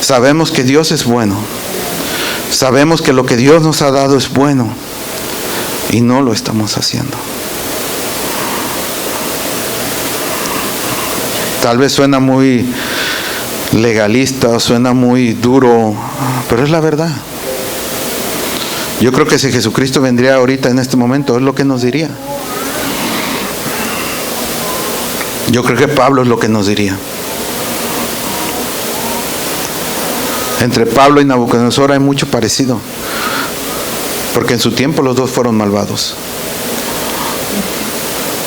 Sabemos que Dios es bueno. Sabemos que lo que Dios nos ha dado es bueno. Y no lo estamos haciendo. Tal vez suena muy legalista o suena muy duro, pero es la verdad. Yo creo que si Jesucristo vendría ahorita en este momento, es lo que nos diría. Yo creo que Pablo es lo que nos diría. Entre Pablo y Nabucodonosor hay mucho parecido, porque en su tiempo los dos fueron malvados.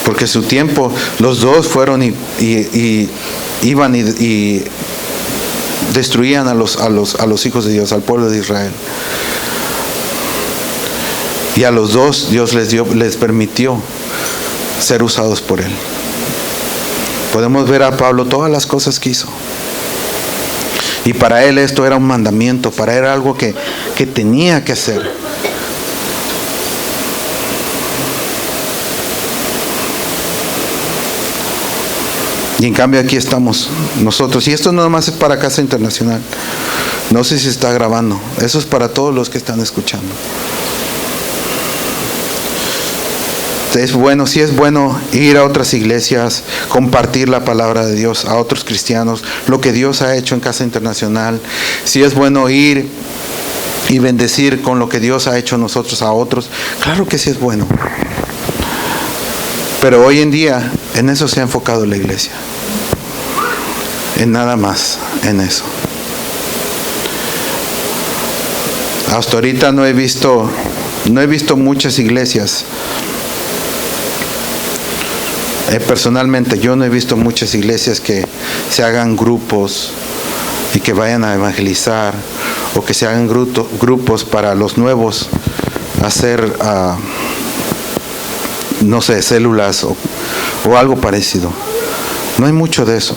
Porque en su tiempo los dos fueron y iban y destruían a los hijos de Dios, al pueblo de Israel. Y a los dos Dios les permitió ser usados por Él. Podemos ver a Pablo todas las cosas que hizo. Y para él esto era un mandamiento, para él era algo que tenía que hacer. Y en cambio aquí estamos nosotros. Y esto no nomás es para Casa Internacional. No sé si está grabando. Eso es para todos los que están escuchando. Es bueno, sí es bueno ir a otras iglesias, compartir la palabra de Dios a otros cristianos, lo que Dios ha hecho en Casa Internacional. Sí es bueno ir y bendecir con lo que Dios ha hecho nosotros a otros. Claro que sí es bueno. Pero hoy en día en eso se ha enfocado la iglesia. En nada más, en eso. Hasta ahorita no he visto muchas iglesias. Personalmente yo no he visto muchas iglesias que se hagan grupos y que vayan a evangelizar, o que se hagan grupos para los nuevos hacer no sé, células o algo parecido. No hay mucho de eso.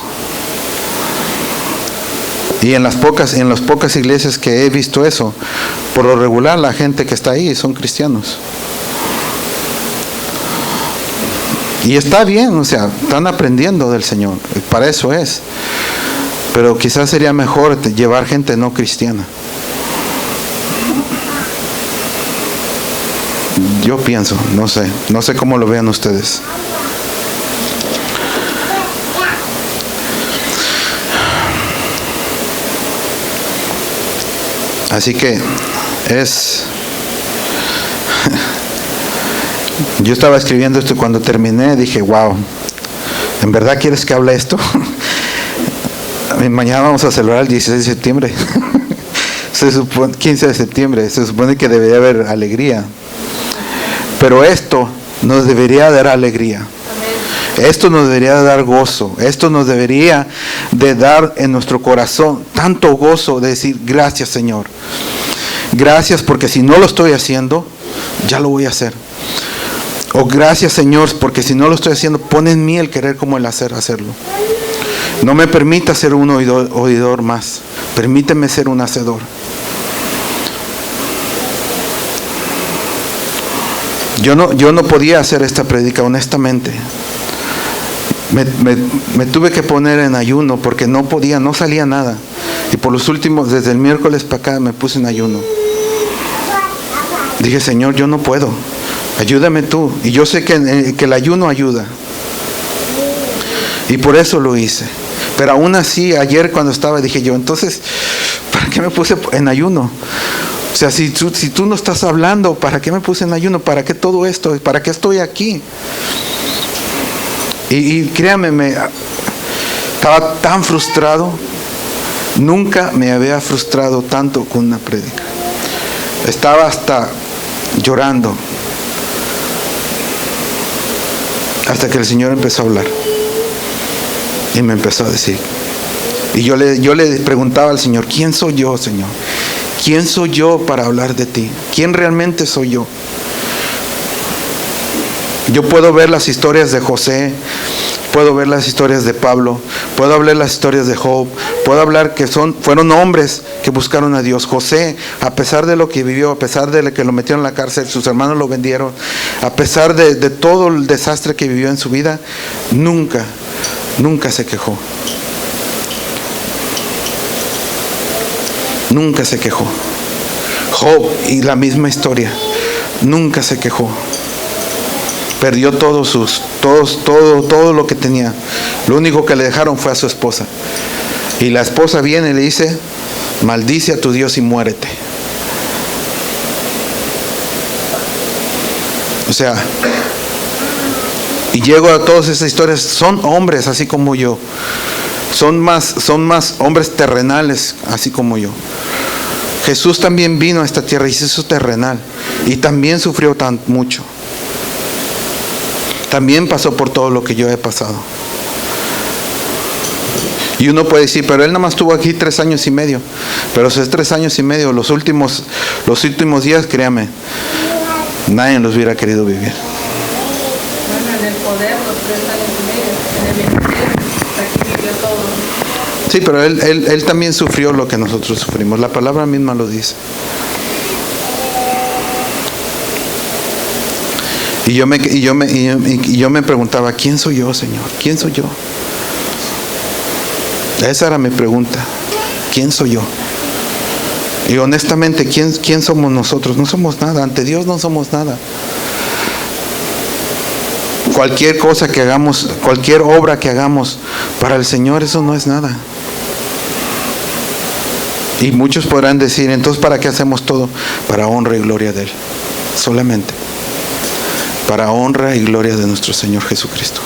Y en las pocas iglesias que he visto eso, por lo regular la gente que está ahí son cristianos. Y está bien, o sea, están aprendiendo del Señor, para eso es. Pero quizás sería mejor llevar gente no cristiana. Yo pienso, no sé cómo lo vean ustedes. Así que yo estaba escribiendo esto y cuando terminé dije, wow, ¿en verdad quieres que hable esto? Mañana vamos a celebrar el 16 de septiembre. 15 de septiembre. Se supone que debería haber alegría. Pero esto nos debería dar alegría. Esto nos debería dar gozo. Esto nos debería de dar en nuestro corazón tanto gozo de decir, gracias Señor. Gracias porque si no lo estoy haciendo, ya lo voy a hacer. O gracias Señor, porque si no lo estoy haciendo, pon en mí el querer como el hacerlo. No me permita ser un oidor más. Permíteme ser un hacedor. Yo no podía hacer esta prédica, honestamente. Me tuve que poner en ayuno porque no salía nada. Y por los últimos, desde el miércoles para acá, me puse en ayuno. Dije, Señor, yo no puedo. Ayúdame tú. Y yo sé que el ayuno ayuda. Y por eso lo hice. Pero aún así, ayer cuando estaba, dije yo, entonces, ¿para qué me puse en ayuno? O sea, si tú no estás hablando, ¿para qué me puse en ayuno? ¿Para qué todo esto? ¿Para qué estoy aquí? Y créanme, estaba tan frustrado. Nunca me había frustrado tanto con una prédica. Estaba hasta llorando. Hasta que el Señor empezó a hablar. Y me empezó a decir. Y yo le preguntaba al Señor, ¿quién soy yo, Señor? ¿Quién soy yo para hablar de ti? ¿Quién realmente soy yo? Yo puedo ver las historias de José, puedo ver las historias de Pablo, puedo hablar las historias de Job, puedo hablar que fueron hombres que buscaron a Dios. José, a pesar de lo que vivió, a pesar de que lo metieron en la cárcel, sus hermanos lo vendieron, a pesar de todo el desastre que vivió en su vida, nunca se quejó. Nunca se quejó. Job, y la misma historia, nunca se quejó. Perdió todo lo que tenía. Lo único que le dejaron fue a su esposa. Y la esposa viene y le dice, maldice a tu Dios y muérete. O sea, Y llego a todas esas historias, son hombres así como yo. Son más hombres terrenales así como yo. Jesús también vino a esta tierra y se hizo terrenal. Y también sufrió tan mucho. También pasó por todo lo que yo he pasado. Y uno puede decir, pero él nada más estuvo aquí 3 años y medio. Pero esos 3 años y medio, los últimos días, créame, nadie los hubiera querido vivir. Bueno, en el poder, los 3 años y medio, en el ministerio, aquí vivió todo. Sí, pero él también sufrió lo que nosotros sufrimos. La palabra misma lo dice. Y yo me preguntaba, ¿quién soy yo, Señor? ¿Quién soy yo? Esa era mi pregunta. ¿Quién soy yo? Y honestamente, ¿quién somos nosotros? No somos nada. Ante Dios no somos nada. Cualquier cosa que hagamos, cualquier obra que hagamos para el Señor, eso no es nada. Y muchos podrán decir, entonces ¿para qué hacemos todo? Para honra y gloria de Él. Solamente. Para honra y gloria de nuestro Señor Jesucristo.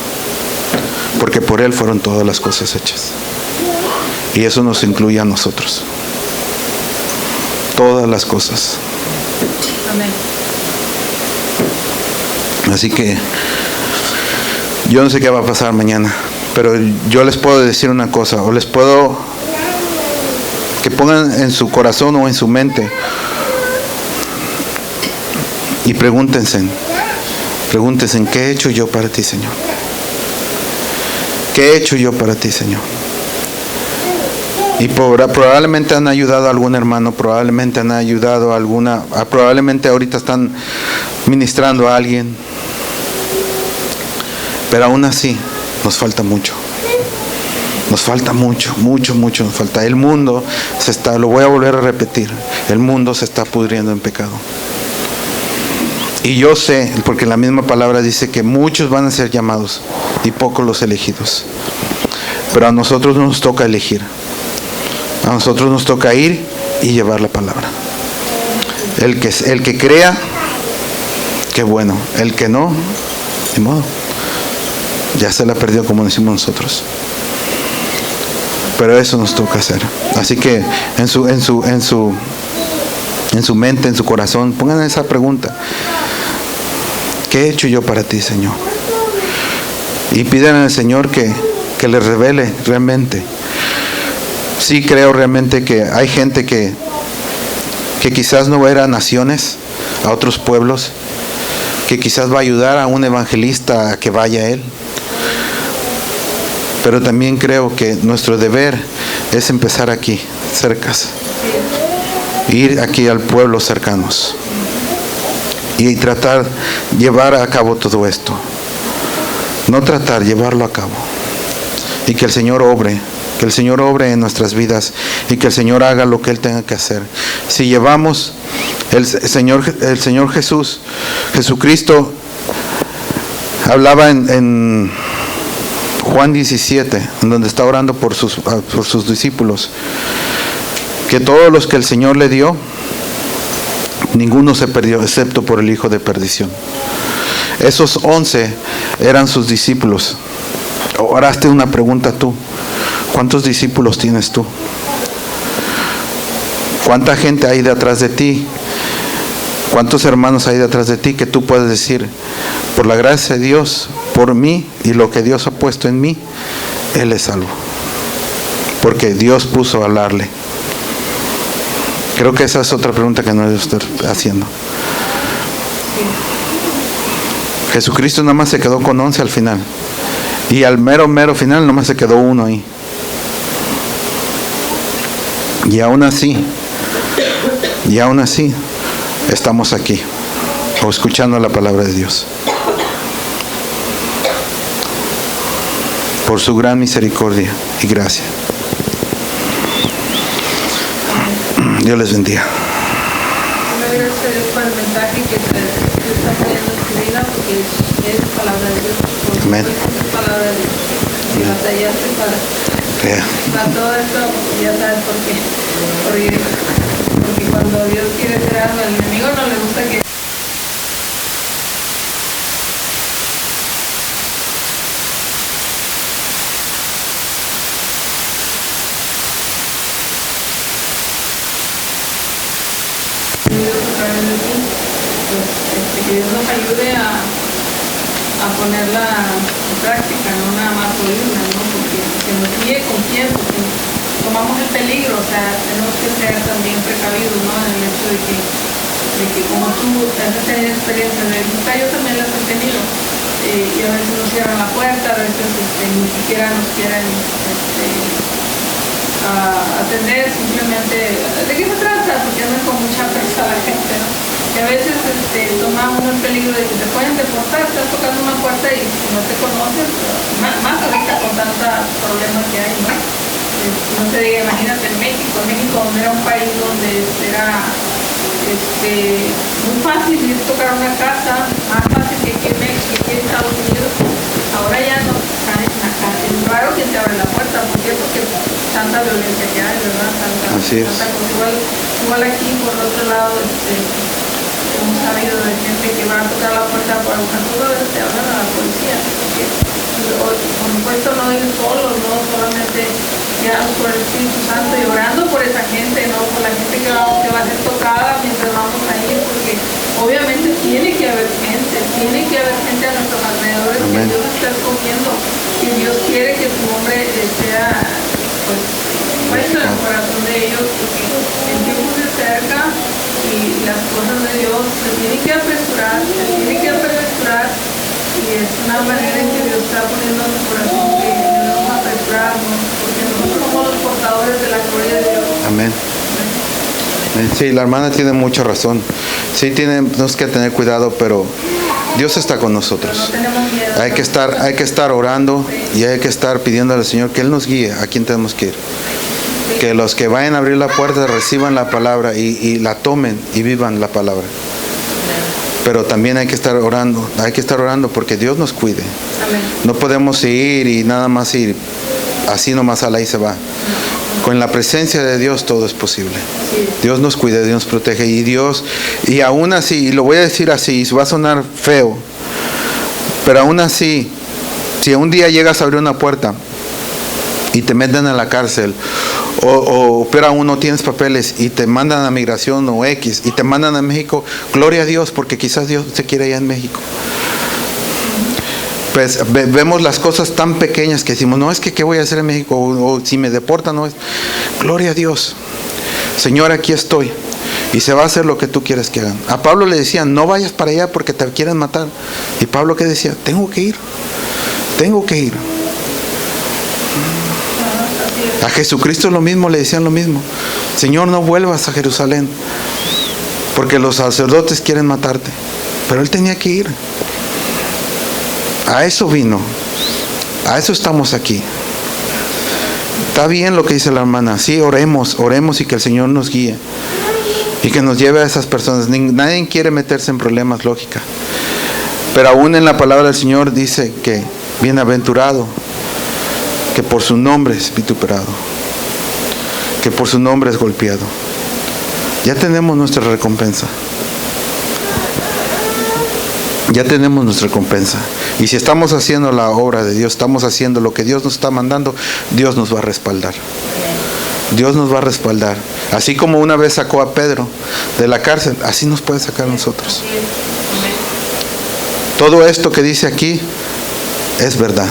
Porque por Él fueron todas las cosas hechas. Y eso nos incluye a nosotros. Todas las cosas. Amén. Así que yo no sé qué va a pasar mañana, pero yo les puedo decir una cosa, o les puedo que pongan en su corazón o en su mente y pregúntense, ¿qué he hecho yo para ti, Señor? ¿Qué he hecho yo para ti, Señor? Y probablemente han ayudado a algún hermano, probablemente han ayudado a probablemente ahorita están ministrando a alguien. Pero aún así, nos falta mucho. Nos falta mucho nos falta. El mundo lo voy a volver a repetir, el mundo se está pudriendo en pecado. Y yo sé, porque la misma palabra dice que muchos van a ser llamados y pocos los elegidos. Pero a nosotros no nos toca elegir. A nosotros nos toca ir y llevar la palabra. El que crea, qué bueno. El que no, de modo, ya se la perdió, como decimos nosotros. Pero eso nos toca hacer. Así que en su mente, en su corazón, pongan esa pregunta: ¿qué he hecho yo para ti, Señor? Y piden al Señor que les revele realmente. Sí creo realmente que hay gente que quizás no va a ir a naciones, a otros pueblos, que quizás va a ayudar a un evangelista a que vaya a él. Pero también creo que nuestro deber es empezar aquí, cercas. Ir aquí al pueblo cercanos. Y tratar de llevar a cabo todo esto. No tratar, llevarlo a cabo. Y que el Señor obre. Que el Señor obre en nuestras vidas y que el Señor haga lo que Él tenga que hacer. Si llevamos el Señor Jesucristo hablaba en Juan 17, en donde está orando por sus discípulos, que todos los que el Señor le dio, ninguno se perdió, excepto por el hijo de perdición. Esos 11 eran sus discípulos. Ahora hazte una pregunta tú. ¿Cuántos discípulos tienes tú? ¿Cuánta gente hay detrás de ti? ¿Cuántos hermanos hay detrás de ti que tú puedes decir, por la gracia de Dios, por mí y lo que Dios ha puesto en mí, Él es salvo? Porque Dios puso a hablarle. Creo que esa es otra pregunta que no debe estar haciendo. Jesucristo nada más se quedó con 11 al final. Y al mero final nada más se quedó uno ahí. Y aún así, estamos aquí, o escuchando la palabra de Dios. Por su gran misericordia y gracia. Dios les bendiga. Gracias a Dios por el mensaje que está poniendo en tu vida, porque es palabra de Dios. Amén. Es palabra de Dios. Si batallaste para todo esto, ya sabes por qué. Porque cuando Dios quiere hacer algo, al enemigo no le gusta que ayude a ponerla en práctica, no nada más oírla, ¿no? Porque se nos guíe con tiempo, que tomamos el peligro, o sea, tenemos que ser también precavidos, ¿no? En el hecho de que como tú has tenido experiencias de nunca, yo también las he tenido, y a veces nos cierran la puerta, a veces ni siquiera nos quieren atender, simplemente, ¿de qué se trata? Porque andan con mucha presa la gente, ¿no? Y a veces toma uno el peligro de que te pueden deportar, estás tocando una puerta y no te conoces, más ahorita con tantos problemas que hay, ¿no? No se diga, imagínate en México donde era un país donde era muy fácil ir a tocar una casa, más fácil que aquí en México, que aquí en Estados Unidos. Ahora ya no caen en la casa, es raro que te abre la puerta, ¿por qué? Porque tanta violencia que hay, ¿verdad? Tanta cosa. Igual aquí por el otro lado hemos sabido de gente que va a tocar la puerta para buscar todo, a veces te hablan a la policía, porque por supuesto no ir solos, no solamente guiados por el Espíritu Santo y orando por esa gente, no por la gente que va a ser tocada mientras vamos a ir, porque obviamente tiene que haber gente a nuestros alrededores. Amén. Que Dios está escogiendo, que Dios quiere que su nombre sea pues puesto en el corazón de ellos, porque el tiempo se acerca y las cosas de Dios se tienen que apresurar, y es una manera en que Dios está poniendo en nuestro corazón que debemos apresurarnos, porque nosotros somos los portadores de la gloria de Dios. Amén. Sí, la hermana tiene mucha razón. Sí, tenemos que tener cuidado, pero Dios está con nosotros. No tenemos miedo. Hay que estar orando y hay que estar pidiéndole al Señor que Él nos guíe a quién tenemos que ir. Que los que vayan a abrir la puerta reciban la palabra y la tomen y vivan la palabra. Pero también hay que estar orando porque Dios nos cuide. Amén. No podemos ir y nada más ir así nomás a la y se va. Con la presencia de Dios todo es posible. Dios nos cuida, Dios nos protege y aún así, y lo voy a decir así, va a sonar feo, pero aún así, si un día llegas a abrir una puerta y te meten a la cárcel, o pero aún no tienes papeles y te mandan a migración o X y te mandan a México, gloria a Dios, porque quizás Dios te quiere allá en México. Pues vemos las cosas tan pequeñas que decimos, no, es que ¿qué voy a hacer en México? O si me deportan, no es. Gloria a Dios. Señor, aquí estoy. Y se va a hacer lo que tú quieres que hagan. A Pablo le decían, no vayas para allá porque te quieren matar. Y Pablo, ¿qué decía? Tengo que ir. A Jesucristo lo mismo, le decían lo mismo. Señor, no vuelvas a Jerusalén porque los sacerdotes quieren matarte. Pero él tenía que ir. A eso vino. A eso estamos aquí. Está bien lo que dice la hermana. Sí, oremos y que el Señor nos guíe. Y que nos lleve a esas personas. Nadie quiere meterse en problemas, lógica. Pero aún en la palabra del Señor dice que bienaventurado, que por su nombre es vituperado, que por su nombre es golpeado. Ya tenemos nuestra recompensa. Ya tenemos nuestra recompensa. Y si estamos haciendo la obra de Dios, estamos haciendo lo que Dios nos está mandando, Dios nos va a respaldar. Dios nos va a respaldar. Así como una vez sacó a Pedro de la cárcel, así nos puede sacar a nosotros. Todo esto que dice aquí es verdad.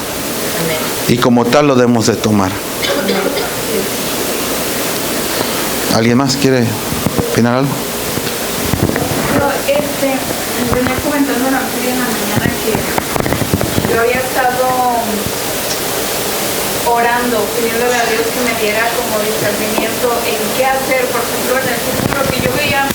Y como tal lo debemos de tomar. ¿Alguien más quiere opinar algo? Venía comentando a la María en la mañana que yo había estado orando, pidiéndole a Dios que me diera como discernimiento en qué hacer, por ejemplo, en el futuro, que yo veía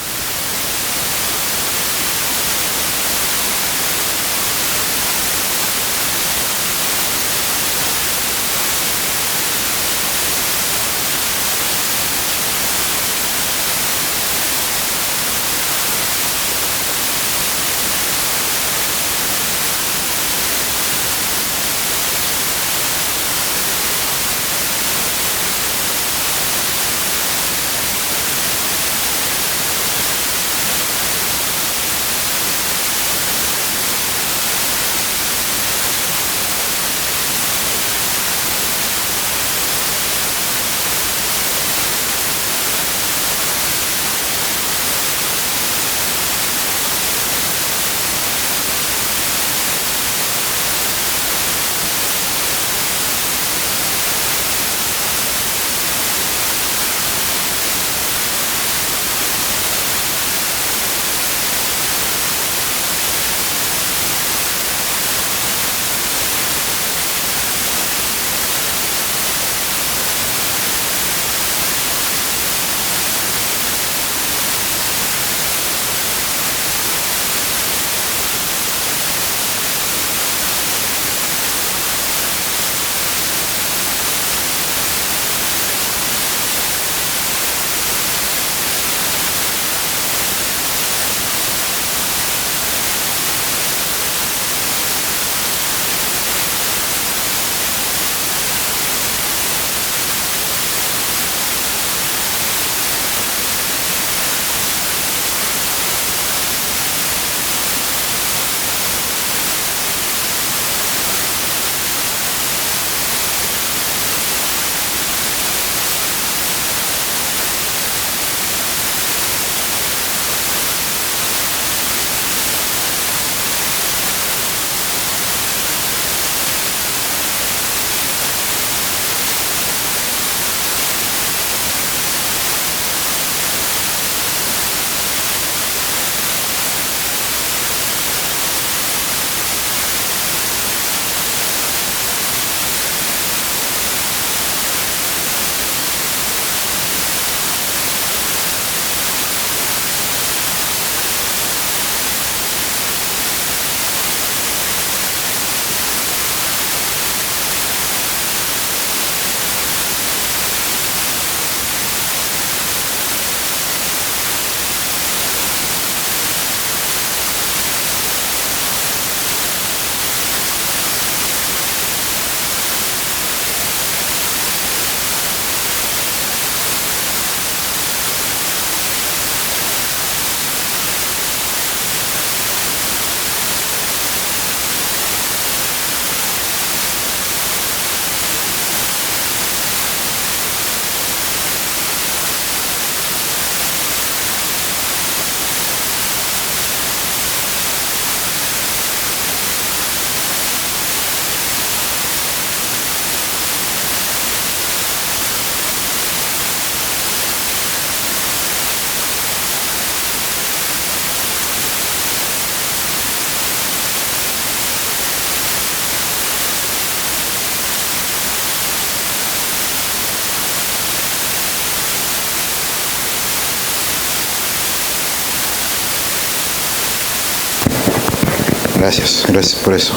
Gracias por eso.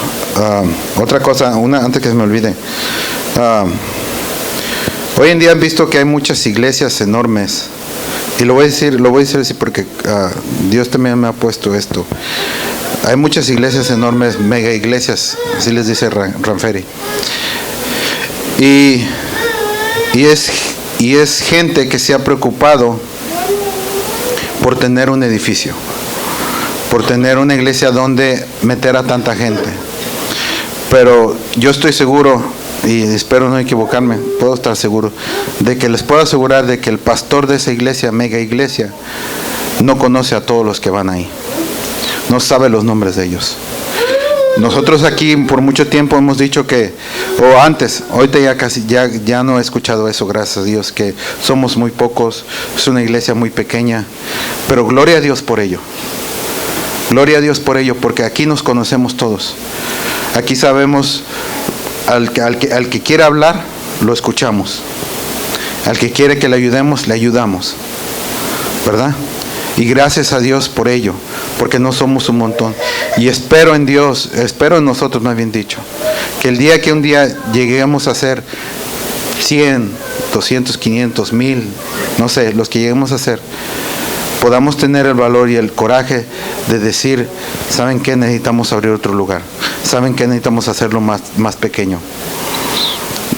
Otra cosa, antes que se me olvide. Hoy en día han visto que hay muchas iglesias enormes. Y lo voy a decir así porque Dios también me ha puesto esto. Hay muchas iglesias enormes, mega iglesias, así les dice Ranferi. Y es gente que se ha preocupado por tener un edificio, por tener una iglesia donde meter a tanta gente. Pero yo estoy seguro, y espero no equivocarme, puedo estar seguro, de que les puedo asegurar de que el pastor de esa iglesia, mega iglesia, no conoce a todos los que van ahí. No sabe los nombres de ellos. Nosotros aquí por mucho tiempo hemos dicho que, o antes, ahorita ya no he escuchado eso, gracias a Dios, que somos muy pocos, es una iglesia muy pequeña, pero gloria a Dios por ello. Gloria a Dios por ello, porque aquí nos conocemos todos. Aquí sabemos, al que quiere hablar, lo escuchamos. Al que quiere que le ayudemos, le ayudamos. ¿Verdad? Y gracias a Dios por ello, porque no somos un montón. Y espero en Dios, espero en nosotros, más bien dicho, que el día que un día lleguemos a ser 100, 200, 500, 1000, no sé, los que lleguemos a ser, podamos tener el valor y el coraje de decir, ¿saben qué? Necesitamos abrir otro lugar. ¿Saben qué? Necesitamos hacerlo más pequeño.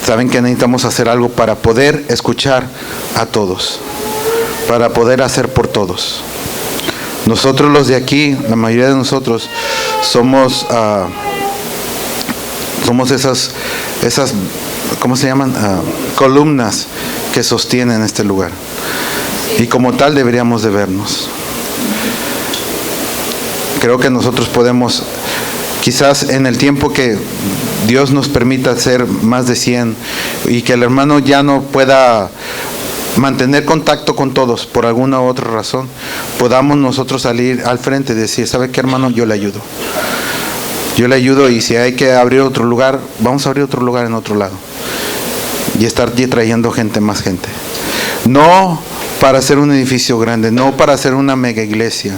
¿Saben qué? Necesitamos hacer algo para poder escuchar a todos, para poder hacer por todos. Nosotros los de aquí, la mayoría de nosotros, somos esas, ¿cómo se llaman? Columnas que sostienen este lugar. Y como tal deberíamos de vernos. Creo que nosotros podemos, quizás en el tiempo que Dios nos permita ser más de 100 y que el hermano ya no pueda mantener contacto con todos por alguna u otra razón, podamos nosotros salir al frente y decir, ¿sabe qué, hermano? Yo le ayudo. Yo le ayudo, y si hay que abrir otro lugar, vamos a abrir otro lugar en otro lado. Y estar trayendo más gente. No para hacer un edificio grande, no para hacer una mega iglesia,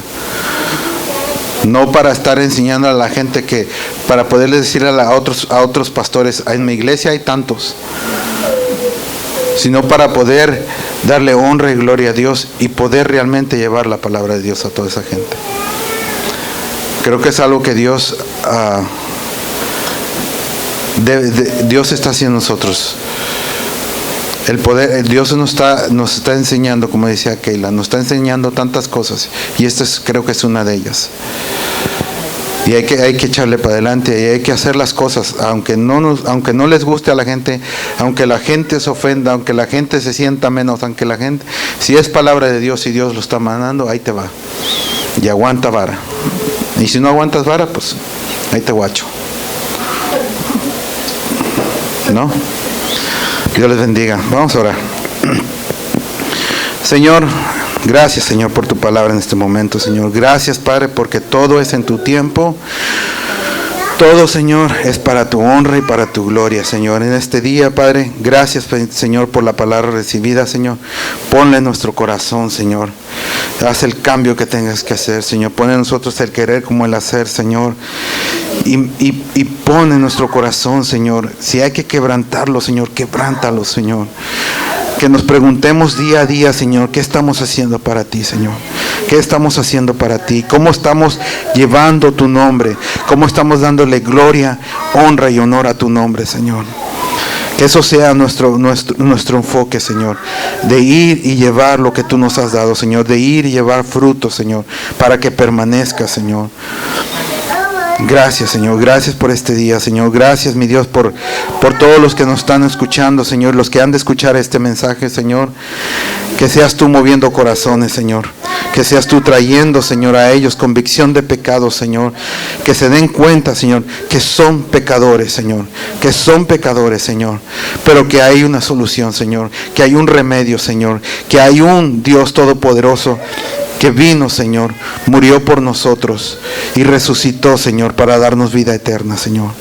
no para estar enseñando a la gente que, para poderles decir a otros pastores, en mi iglesia hay tantos, sino para poder darle honra y gloria a Dios y poder realmente llevar la palabra de Dios a toda esa gente. Creo que es algo que Dios Dios está haciendo en nosotros. El poder, Dios nos está enseñando, como decía Keila, nos está enseñando tantas cosas, y esta creo que es una de ellas. Y hay que echarle para adelante, y hay que hacer las cosas, aunque no les guste a la gente, aunque la gente se ofenda, aunque la gente se sienta menos, aunque la gente, si es palabra de Dios y Dios lo está mandando, ahí te va. Y aguanta vara. Y si no aguantas vara, pues ahí te guacho. ¿No? Dios les bendiga. Vamos a orar. Señor, gracias, Señor, por tu palabra en este momento, Señor. Gracias, Padre, porque todo es en tu tiempo. Todo, Señor, es para tu honra y para tu gloria, Señor. En este día, Padre, gracias, Señor, por la palabra recibida, Señor. Ponle en nuestro corazón, Señor. Haz el cambio que tengas que hacer, Señor. Pon en nosotros el querer como el hacer, Señor. Y pon en nuestro corazón, Señor. Si hay que quebrantarlo, Señor, quebrántalo, Señor. Que nos preguntemos día a día, Señor, ¿qué estamos haciendo para ti, Señor? ¿Qué estamos haciendo para ti? ¿Cómo estamos llevando tu nombre? ¿Cómo estamos dándole gloria, honra y honor a tu nombre, Señor? Que eso sea nuestro enfoque, Señor, de ir y llevar lo que tú nos has dado, Señor, de ir y llevar fruto, Señor, para que permanezca, Señor. Gracias, Señor, gracias por este día, Señor. Gracias, mi Dios, por todos los que nos están escuchando, Señor, los que han de escuchar este mensaje, Señor. Que seas tú moviendo corazones, Señor. Que seas tú trayendo, Señor, a ellos convicción de pecado, Señor. Que se den cuenta, Señor, que son pecadores, Señor. Que son pecadores, Señor. Pero que hay una solución, Señor. Que hay un remedio, Señor. Que hay un Dios todopoderoso que vino, Señor, murió por nosotros y resucitó, Señor, para darnos vida eterna, Señor.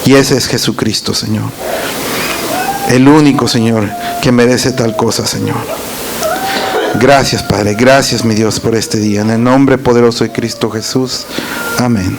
Y ese es Jesucristo, Señor. El único, Señor, que merece tal cosa, Señor. Gracias, Padre. Gracias, mi Dios, por este día. En el nombre poderoso de Cristo Jesús. Amén.